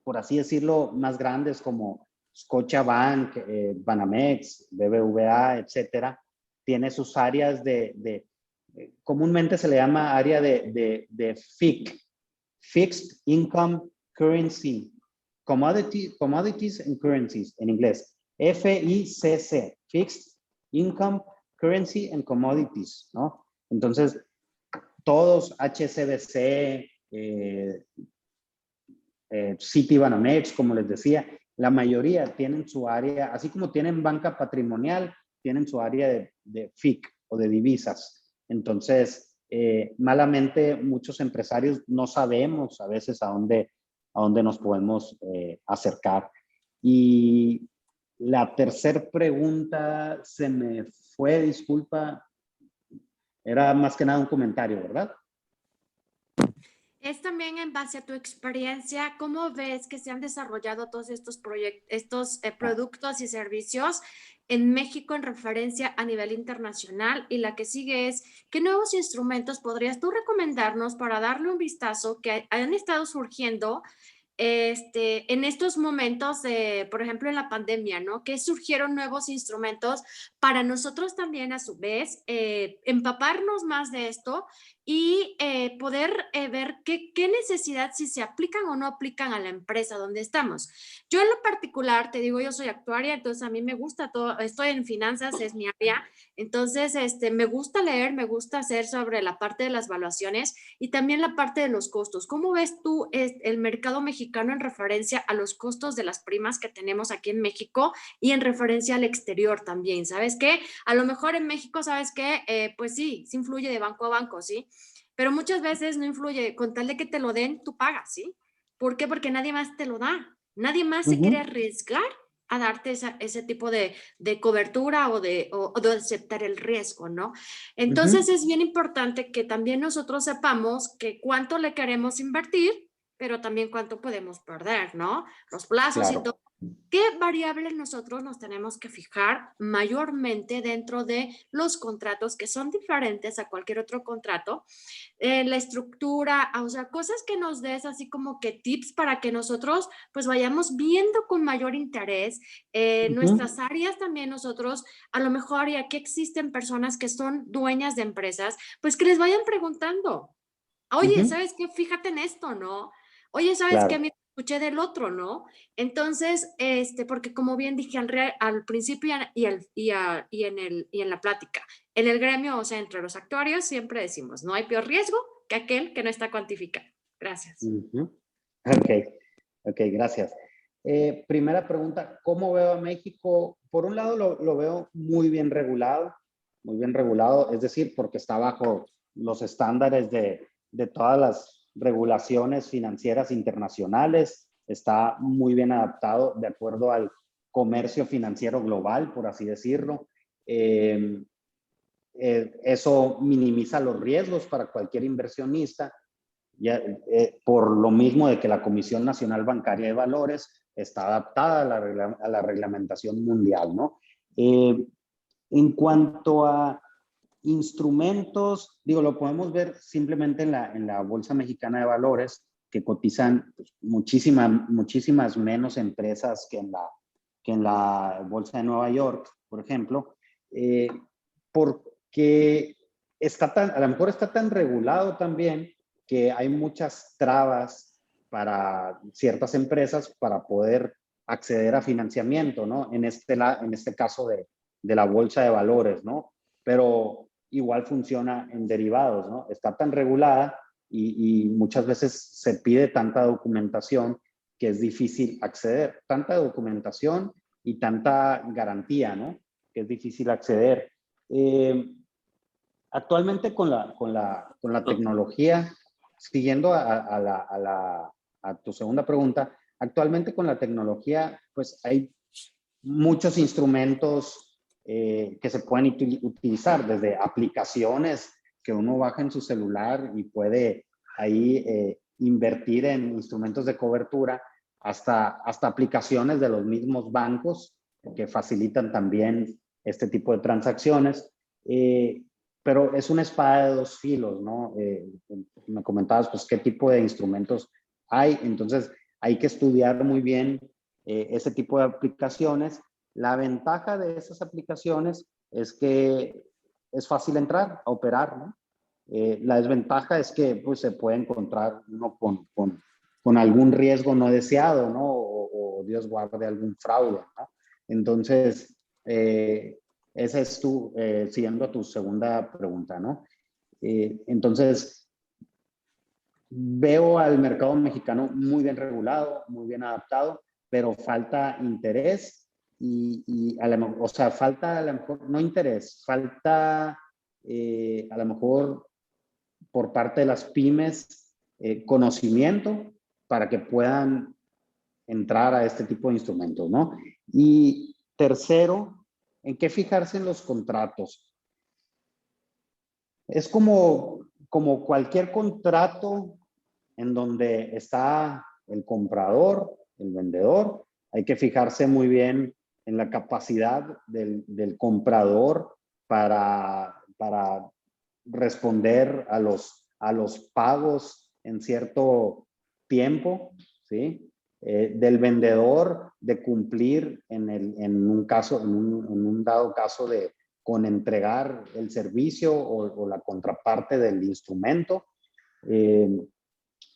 por así decirlo, más grandes como Scotiabank, Banamex, BBVA, etcétera, tiene sus áreas comúnmente se le llama área de FIC, Fixed Income Currency, Commodities and Currencies en inglés, FICC, Fixed Income Currency and Commodities, ¿no? Entonces, todos HSBC, Citibanamex, como les decía, la mayoría tienen su área, así como tienen banca patrimonial, tienen su área de FIC o de divisas. Entonces, malamente muchos empresarios no sabemos a veces a dónde nos podemos acercar. Y la tercera pregunta se me fue, disculpa. Era más que nada un comentario, ¿verdad? Es también en base a tu experiencia, ¿cómo ves que se han desarrollado todos estos productos y servicios en México en referencia a nivel internacional? Y la que sigue es, ¿qué nuevos instrumentos podrías tú recomendarnos para darle un vistazo que han estado surgiendo en estos momentos, por ejemplo, en la pandemia, ¿no? Que surgieron nuevos instrumentos para nosotros también, a su vez, empaparnos más de esto y poder ver qué necesidad, si se aplican o no aplican a la empresa donde estamos. Yo en lo particular, te digo, yo soy actuaria, entonces a mí me gusta todo, estoy en finanzas, es mi área, entonces me gusta leer, me gusta hacer sobre la parte de las evaluaciones y también la parte de los costos. ¿Cómo ves tú el mercado mexicano en referencia a los costos de las primas que tenemos aquí en México y en referencia al exterior también? ¿Sabes qué? A lo mejor en México, ¿sabes qué? Pues sí, sí influye de banco a banco, ¿sí? Pero muchas veces no influye, con tal de que te lo den, tú pagas, ¿sí? ¿Por qué? Porque nadie más te lo da. Nadie más se quiere arriesgar a darte ese tipo de cobertura o de aceptar el riesgo, ¿no? Entonces es bien importante que también nosotros sepamos que cuánto le queremos invertir, pero también cuánto podemos perder, ¿no? Los plazos y Claro. todo. ¿Qué variables nosotros nos tenemos que fijar mayormente dentro de los contratos que son diferentes a cualquier otro contrato? La estructura, o sea, cosas que nos des así como que tips para que nosotros pues vayamos viendo con mayor interés nuestras áreas también nosotros, a lo mejor y aquí existen personas que son dueñas de empresas, pues que les vayan preguntando, oye, ¿sabes qué? Fíjate en esto, ¿no? Oye, ¿sabes qué? Claro. Mira, escuché del otro, ¿no? Entonces, porque como bien dije al principio y en la plática, en el gremio, o sea, entre los actuarios, siempre decimos, no hay peor riesgo que aquel que no está cuantificado. Gracias. Ok, gracias. Primera pregunta, ¿cómo veo a México? Por un lado lo veo muy bien regulado, es decir, porque está bajo los estándares de todas las regulaciones financieras internacionales, está muy bien adaptado de acuerdo al comercio financiero global, por así decirlo. Eso minimiza los riesgos para cualquier inversionista, ya, por lo mismo de que la Comisión Nacional Bancaria de Valores está adaptada a la reglamentación mundial, ¿no? En cuanto a instrumentos, digo, lo podemos ver simplemente en la Bolsa Mexicana de Valores, que cotizan pues, muchísimas menos empresas que en la Bolsa de Nueva York, por ejemplo, porque a lo mejor está tan regulado también que hay muchas trabas para ciertas empresas para poder acceder a financiamiento, ¿no? En este caso de la bolsa de valores, ¿no? Pero igual funciona en derivados, ¿no? Está tan regulada y muchas veces se pide tanta documentación que es difícil acceder. Tanta documentación y tanta garantía, ¿no? Que es difícil acceder. Eh, Actualmente con la tecnología, siguiendo a tu segunda pregunta, actualmente con la tecnología, pues hay muchos instrumentos que se pueden utilizar, desde aplicaciones que uno baja en su celular y puede ahí invertir en instrumentos de cobertura, hasta aplicaciones de los mismos bancos que facilitan también este tipo de transacciones. Pero es una espada de dos filos, ¿no? Me comentabas, pues, qué tipo de instrumentos hay. Entonces, hay que estudiar muy bien ese tipo de aplicaciones. La ventaja de esas aplicaciones es que es fácil entrar a operar, ¿no? La desventaja es que, pues, se puede encontrar uno con algún riesgo no deseado, ¿no? O Dios guarde algún fraude, ¿no? Entonces, esa es siguiendo a tu segunda pregunta, ¿no? Entonces, veo al mercado mexicano muy bien regulado, muy bien adaptado, pero falta interés o sea, falta a lo mejor, no interés, falta a lo mejor por parte de las pymes conocimiento para que puedan entrar a este tipo de instrumentos, ¿no? Y tercero, ¿en qué fijarse en los contratos? Es como cualquier contrato en donde está el comprador, el vendedor. Hay que fijarse muy bien en la capacidad del comprador para responder a los pagos en cierto tiempo, ¿sí? Del vendedor de cumplir en un dado caso con entregar el servicio o la contraparte del instrumento. Eh,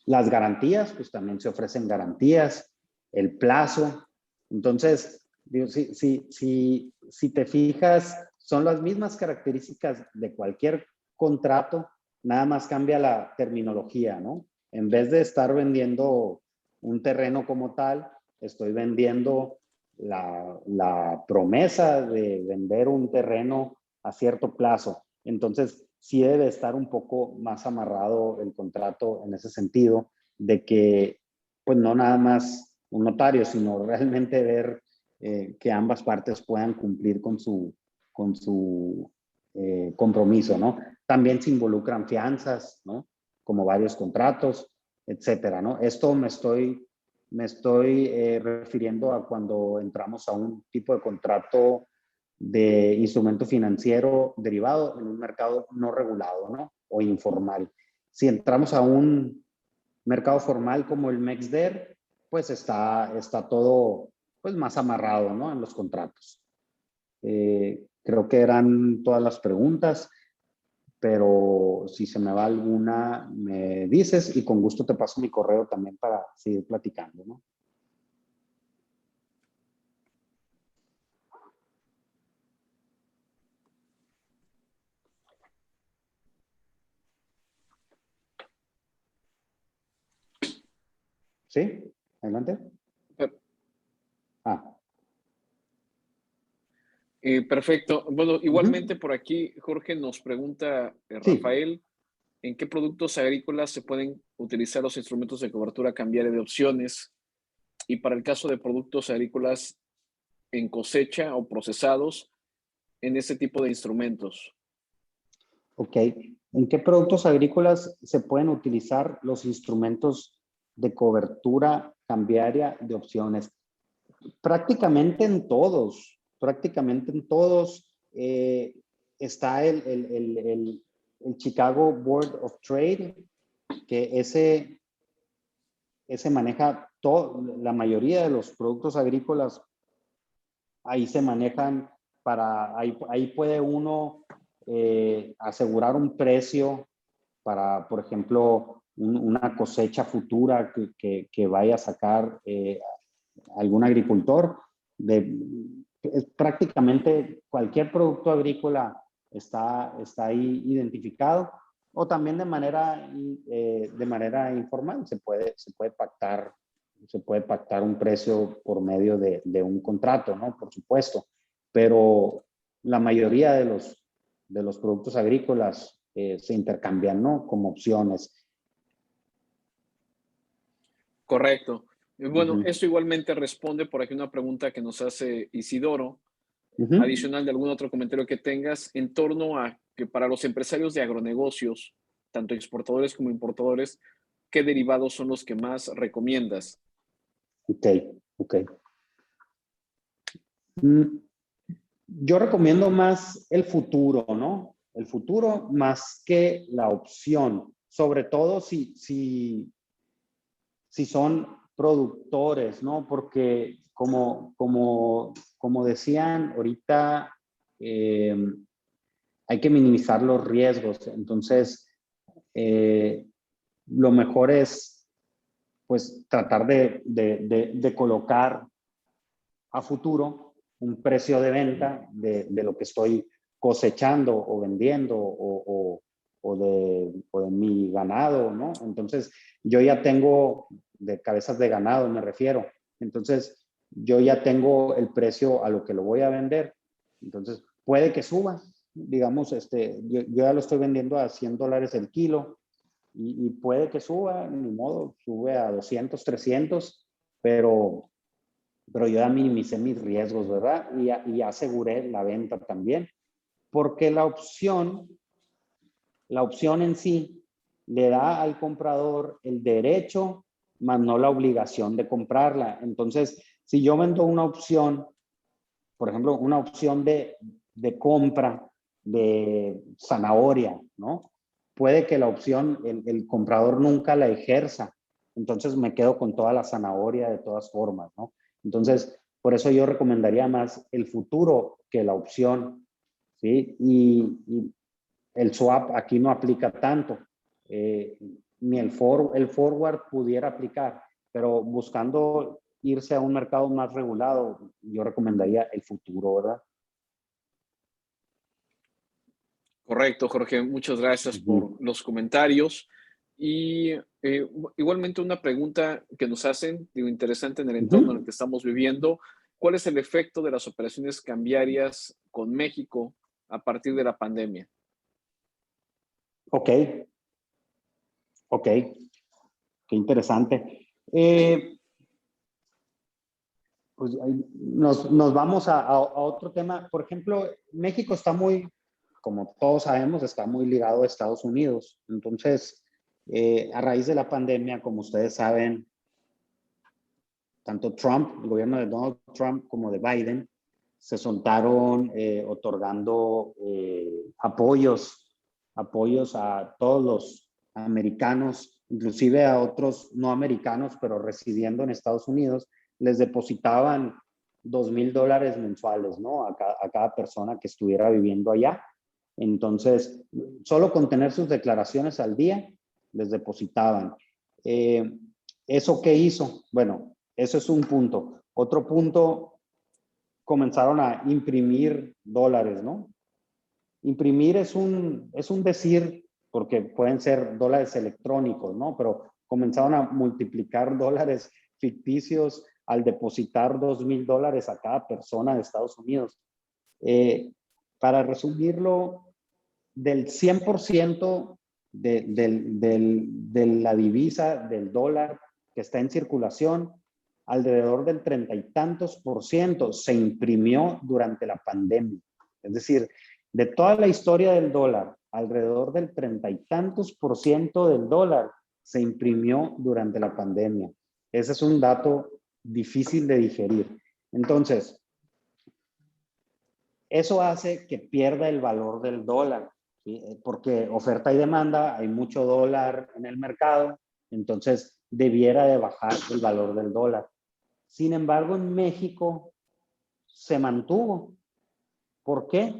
las garantías, pues también se ofrecen garantías, el plazo. Entonces, digo, si te fijas, son las mismas características de cualquier contrato, nada más cambia la terminología, ¿no? En vez de estar vendiendo un terreno como tal, estoy vendiendo la promesa de vender un terreno a cierto plazo. Entonces, sí debe estar un poco más amarrado el contrato en ese sentido, de que, pues no nada más un notario, sino realmente ver que ambas partes puedan cumplir con su compromiso, ¿no? También se involucran fianzas, ¿no? Como varios contratos, etcétera, ¿no? Esto me estoy refiriendo a cuando entramos a un tipo de contrato de instrumento financiero derivado en un mercado no regulado, ¿no? O informal. Si entramos a un mercado formal como el MEXDER, pues está todo pues más amarrado, ¿no? En los contratos. Creo que eran todas las preguntas, pero si se me va alguna, me dices y con gusto te paso mi correo también para seguir platicando, ¿no? ¿Sí? Adelante. Ah. Perfecto. Bueno, igualmente por aquí Jorge nos pregunta, Sí. Rafael, ¿en qué productos agrícolas se pueden utilizar los instrumentos de cobertura cambiaria de opciones? Y para el caso de productos agrícolas en cosecha o procesados, en ese tipo de instrumentos. Ok. ¿En qué productos agrícolas se pueden utilizar los instrumentos de cobertura cambiaria de opciones? Prácticamente en todos, está el Chicago Board of Trade, que ese maneja la mayoría de los productos agrícolas. Ahí se manejan ahí puede uno asegurar un precio para, por ejemplo, una cosecha futura que vaya a sacar algún agricultor. Prácticamente cualquier producto agrícola está ahí identificado, o también de manera informal se puede pactar un precio por medio de un contrato, ¿no? Por supuesto, pero la mayoría de los productos agrícolas se intercambian, ¿no? Como opciones. Correcto. Y bueno, Ujú. esto igualmente responde por aquí una pregunta que nos hace Isidoro, Ujú. adicional de algún otro comentario que tengas en torno a que para los empresarios de agronegocios, tanto exportadores como importadores, ¿qué derivados son los que más recomiendas? Ok, ok. Mm, Yo recomiendo más el futuro, ¿no? El futuro más que la opción, sobre todo si son productores, ¿no? Porque como decían ahorita, eh, hay que minimizar los riesgos. Entonces, eh, lo mejor es, pues, tratar de colocar a futuro un precio de venta de lo que estoy cosechando o vendiendo o de mi ganado, ¿no? Entonces, yo ya tengo, de cabezas de ganado me refiero, entonces yo ya tengo el precio a lo que lo voy a vender, entonces puede que suba, digamos, yo ya lo estoy vendiendo a $100 el kilo y puede que suba, ni modo, sube a 200, 300, pero yo ya minimicé mis riesgos, ¿verdad? Y aseguré la venta también, porque la opción en sí le da al comprador el derecho, más no la obligación de comprarla. Entonces, si yo vendo una opción, por ejemplo, una opción de compra de zanahoria, ¿no? Puede que la opción, el comprador nunca la ejerza. Entonces me quedo con toda la zanahoria de todas formas, ¿no? Entonces, por eso yo recomendaría más el futuro que la opción, ¿sí? Y el swap aquí no aplica tanto. Eh, Ni el forward pudiera aplicar, pero buscando irse a un mercado más regulado, yo recomendaría el futuro, ¿verdad? Correcto, Jorge. Muchas gracias por Ujú. los comentarios. Y igualmente una pregunta que nos hacen, digo, interesante en el entorno en el Ujú. que estamos viviendo. ¿Cuál es el efecto de las operaciones cambiarias con México a partir de la pandemia? Ok, ok, qué interesante. Pues nos vamos a otro tema. Por ejemplo, México está muy, como todos sabemos, está muy ligado a Estados Unidos. Entonces, a raíz de la pandemia, como ustedes saben, tanto Trump, el gobierno de Donald Trump, como de Biden, se soltaron otorgando apoyos a todos los americanos, inclusive a otros no americanos, pero residiendo en Estados Unidos, les depositaban $2,000 mensuales, ¿no? A cada persona que estuviera viviendo allá. Entonces, solo con tener sus declaraciones al día, les depositaban. Eh, ¿Eso qué hizo? Bueno, eso es un punto. Otro punto, comenzaron a imprimir dólares, ¿no? Imprimir es un decir, porque pueden ser dólares electrónicos, ¿no? Pero comenzaron a multiplicar dólares ficticios al depositar $2,000 a cada persona de Estados Unidos. Eh, para resumirlo, del 100% de la divisa, del dólar que está en circulación, alrededor del 30 y tantos por ciento se imprimió durante la pandemia. Es decir, de toda la historia del dólar, alrededor del 30 y tantos por ciento del dólar se imprimió durante la pandemia. Ese es un dato difícil de digerir. Entonces, eso hace que pierda el valor del dólar, ¿sí? Porque oferta y demanda, hay mucho dólar en el mercado, entonces debiera de bajar el valor del dólar. Sin embargo, en México se mantuvo. ¿Por qué?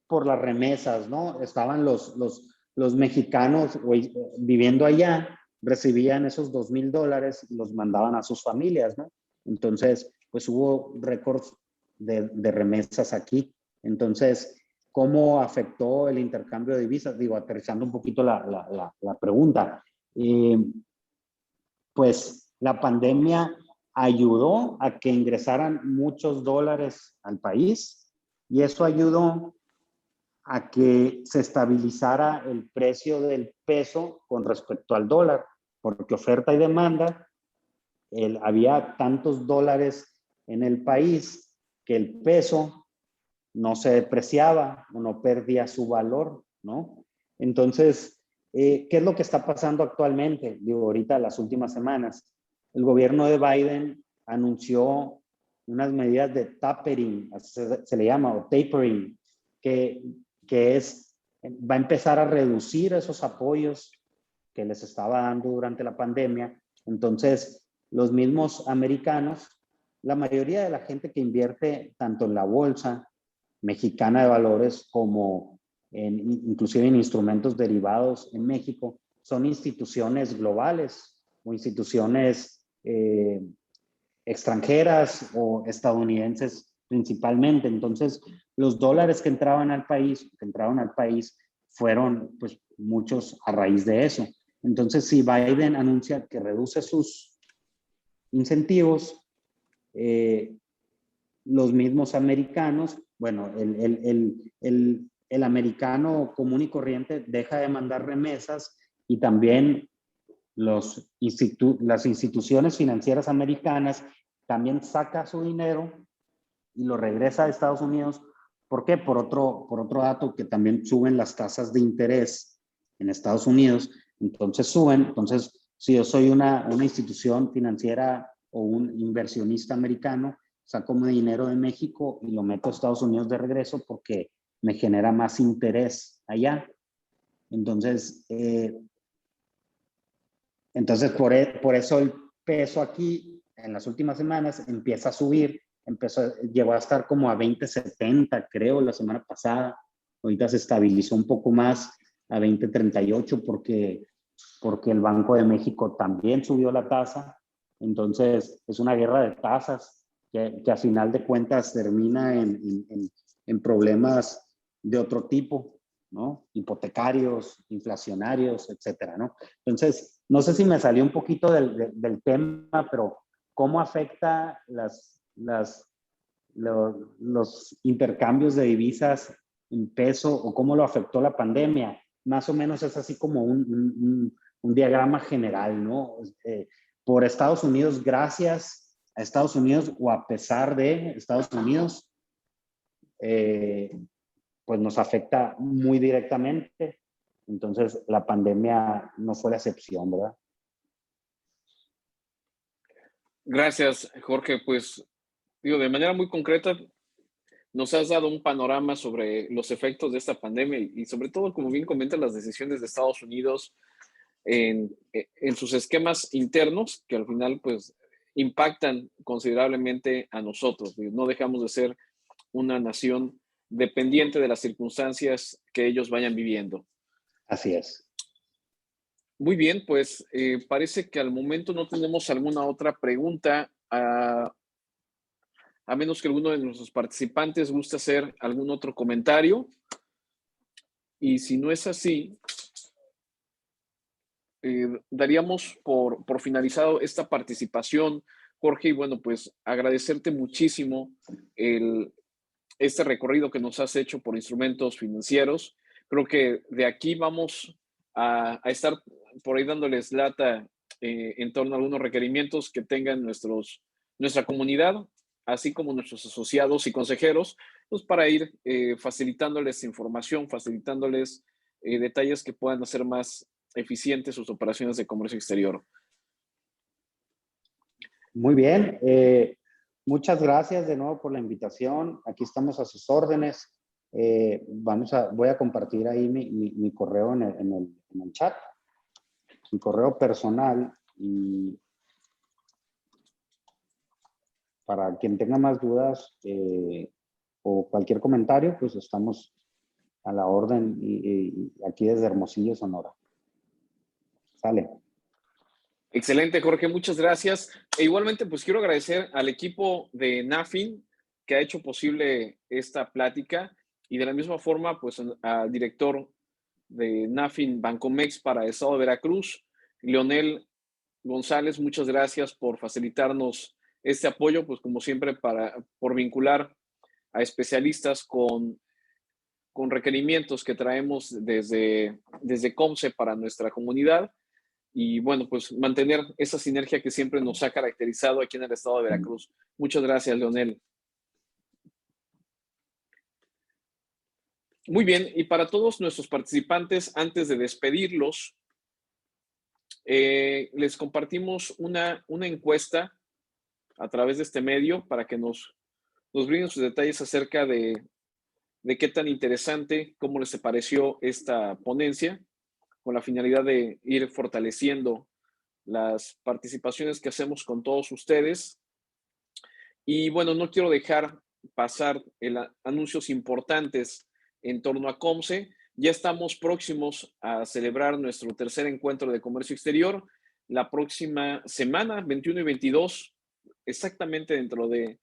Por las remesas, ¿no? Estaban los mexicanos viviendo allá, recibían esos $2,000 y los mandaban a sus familias, ¿no? Entonces, pues hubo récords de remesas aquí. Entonces, ¿cómo afectó el intercambio de divisas? Digo, aterrizando un poquito la pregunta. Eh, pues la pandemia ayudó a que ingresaran muchos dólares al país y eso ayudó a que se estabilizara el precio del peso con respecto al dólar, porque oferta y demanda, había tantos dólares en el país que el peso no se depreciaba o no perdía su valor, ¿no? Entonces, ¿qué es lo que está pasando actualmente? Digo, ahorita, las últimas semanas, el gobierno de Biden anunció unas medidas de tapering, se le llama, o tapering, que va a empezar a reducir esos apoyos que les estaba dando durante la pandemia. Entonces, los mismos americanos, la mayoría de la gente que invierte tanto en la bolsa mexicana de valores como inclusive en instrumentos derivados en México, son instituciones globales o instituciones extranjeras o estadounidenses principalmente. Entonces, los dólares que entraban al país, fueron pues muchos a raíz de eso. Entonces, si Biden anuncia que reduce sus incentivos, los mismos americanos, bueno, el americano común y corriente deja de mandar remesas y también las instituciones financieras americanas también saca su dinero y lo regresa a Estados Unidos. ¿Por qué? Por otro dato, que también suben las tasas de interés en Estados Unidos. Entonces suben. Entonces, si yo soy una institución financiera o un inversionista americano, saco mi dinero de México y lo meto a Estados Unidos de regreso porque me genera más interés allá. Entonces, por eso el peso aquí en las últimas semanas empieza a subir. Llegó a estar como a 20.70, creo, la semana pasada. Ahorita se estabilizó un poco más a 20.38 porque el Banco de México también subió la tasa. Entonces, es una guerra de tasas que a final de cuentas termina en problemas de otro tipo, ¿no? Hipotecarios, inflacionarios, etcétera, ¿no? Entonces, no sé si me salió un poquito del tema, pero ¿cómo afecta los intercambios de divisas en peso o cómo lo afectó la pandemia? Más o menos es así como un diagrama general, ¿no? Por Estados Unidos, gracias a Estados Unidos o a pesar de Estados Unidos, pues nos afecta muy directamente. Entonces, la pandemia no fue la excepción, ¿verdad? Gracias, Jorge. Pues, digo, de manera muy concreta, nos has dado un panorama sobre los efectos de esta pandemia y sobre todo, como bien comentas, las decisiones de Estados Unidos en sus esquemas internos, que al final, pues, impactan considerablemente a nosotros. No dejamos de ser una nación dependiente de las circunstancias que ellos vayan viviendo. Así es. Muy bien, pues parece que al momento no tenemos alguna otra pregunta, a menos que alguno de nuestros participantes guste hacer algún otro comentario. Y si no es así, daríamos por finalizado esta participación, Jorge, y bueno, pues agradecerte muchísimo este recorrido que nos has hecho por instrumentos financieros. Creo que de aquí vamos a estar por ahí dándoles lata en torno a algunos requerimientos que tengan nuestra comunidad, así como nuestros asociados y consejeros, pues para ir facilitándoles información, facilitándoles detalles que puedan hacer más eficientes sus operaciones de comercio exterior. Muy bien. Muchas gracias de nuevo por la invitación. Aquí estamos a sus órdenes. Voy a compartir ahí mi correo en el chat, mi correo personal, y para quien tenga más dudas o cualquier comentario, pues estamos a la orden y aquí desde Hermosillo, Sonora. Sale. Excelente, Jorge, muchas gracias. E igualmente, pues quiero agradecer al equipo de NAFIN que ha hecho posible esta plática y de la misma forma, pues al director de NAFIN Bancomex para el Estado de Veracruz, Leonel González, muchas gracias por facilitarnos este apoyo, pues como siempre, por vincular a especialistas con con requerimientos que traemos desde COMSE para nuestra comunidad. Y bueno, pues mantener esa sinergia que siempre nos ha caracterizado aquí en el estado de Veracruz. Muchas gracias, Leonel. Muy bien, y para todos nuestros participantes, antes de despedirlos, les compartimos una encuesta a través de este medio para que nos brinden sus detalles acerca de qué tan interesante, cómo les pareció esta ponencia, con la finalidad de ir fortaleciendo las participaciones que hacemos con todos ustedes. Y bueno, no quiero dejar pasar anuncios importantes en torno a COMSE. Ya estamos próximos a celebrar nuestro tercer encuentro de comercio exterior. La próxima semana, 21 y 22, exactamente dentro de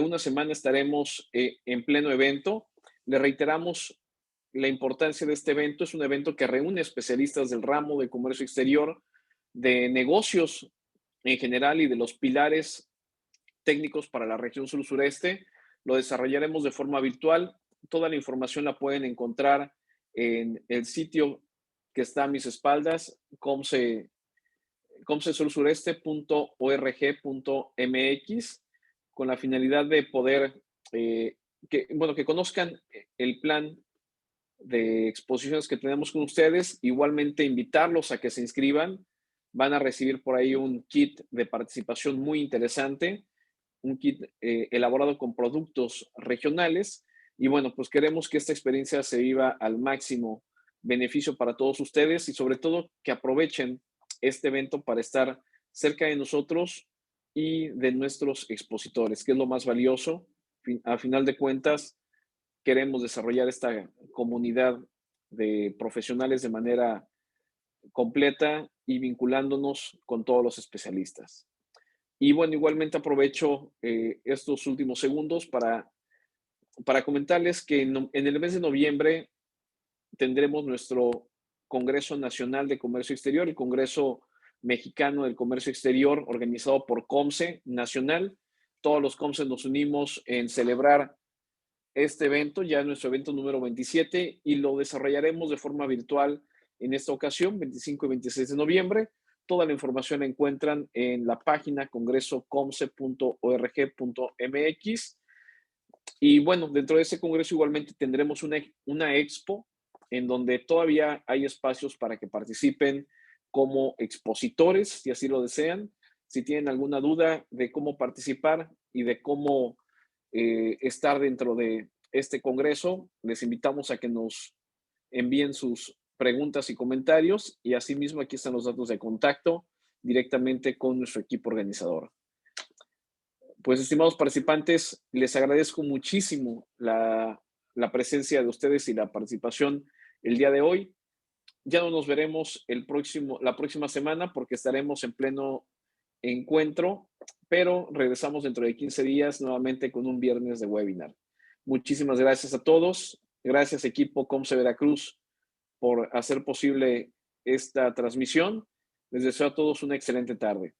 una semana estaremos en pleno evento. Le reiteramos la importancia de este evento. Es un evento que reúne especialistas del ramo de comercio exterior, de negocios en general y de los pilares técnicos para la región sur-sureste. Lo desarrollaremos de forma virtual. Toda la información la pueden encontrar en el sitio que está a mis espaldas, comcesursureste.org.mx, con la finalidad de poder que conozcan el plan de exposiciones que tenemos con ustedes. Igualmente invitarlos a que se inscriban. Van a recibir por ahí un kit de participación muy interesante, un kit elaborado con productos regionales. Y bueno, pues queremos que esta experiencia se viva al máximo beneficio para todos ustedes y sobre todo que aprovechen este evento para estar cerca de nosotros y de nuestros expositores, que es lo más valioso. A final de cuentas, queremos desarrollar esta comunidad de profesionales de manera completa y vinculándonos con todos los especialistas. Y bueno, igualmente aprovecho estos últimos segundos para comentarles que en el mes de noviembre tendremos nuestro Congreso Nacional de Comercio Exterior, el Congreso Mexicano del Comercio Exterior, organizado por COMSE Nacional. Todos los COMSE nos unimos en celebrar este evento, ya nuestro evento número 27, y lo desarrollaremos de forma virtual en esta ocasión, 25 y 26 de noviembre. Toda la información la encuentran en la página congresocomse.org.mx. Y bueno, dentro de ese congreso igualmente tendremos una expo en donde todavía hay espacios para que participen como expositores, si así lo desean. Si tienen alguna duda de cómo participar y de cómo estar dentro de este congreso, les invitamos a que nos envíen sus preguntas y comentarios, y asimismo aquí están los datos de contacto directamente con nuestro equipo organizador. Pues, estimados participantes, les agradezco muchísimo la presencia de ustedes y la participación el día de hoy. Ya no nos veremos la próxima semana porque estaremos en pleno encuentro, pero regresamos dentro de 15 días nuevamente con un viernes de webinar. Muchísimas gracias a todos. Gracias, equipo COMSE Veracruz, por hacer posible esta transmisión. Les deseo a todos una excelente tarde.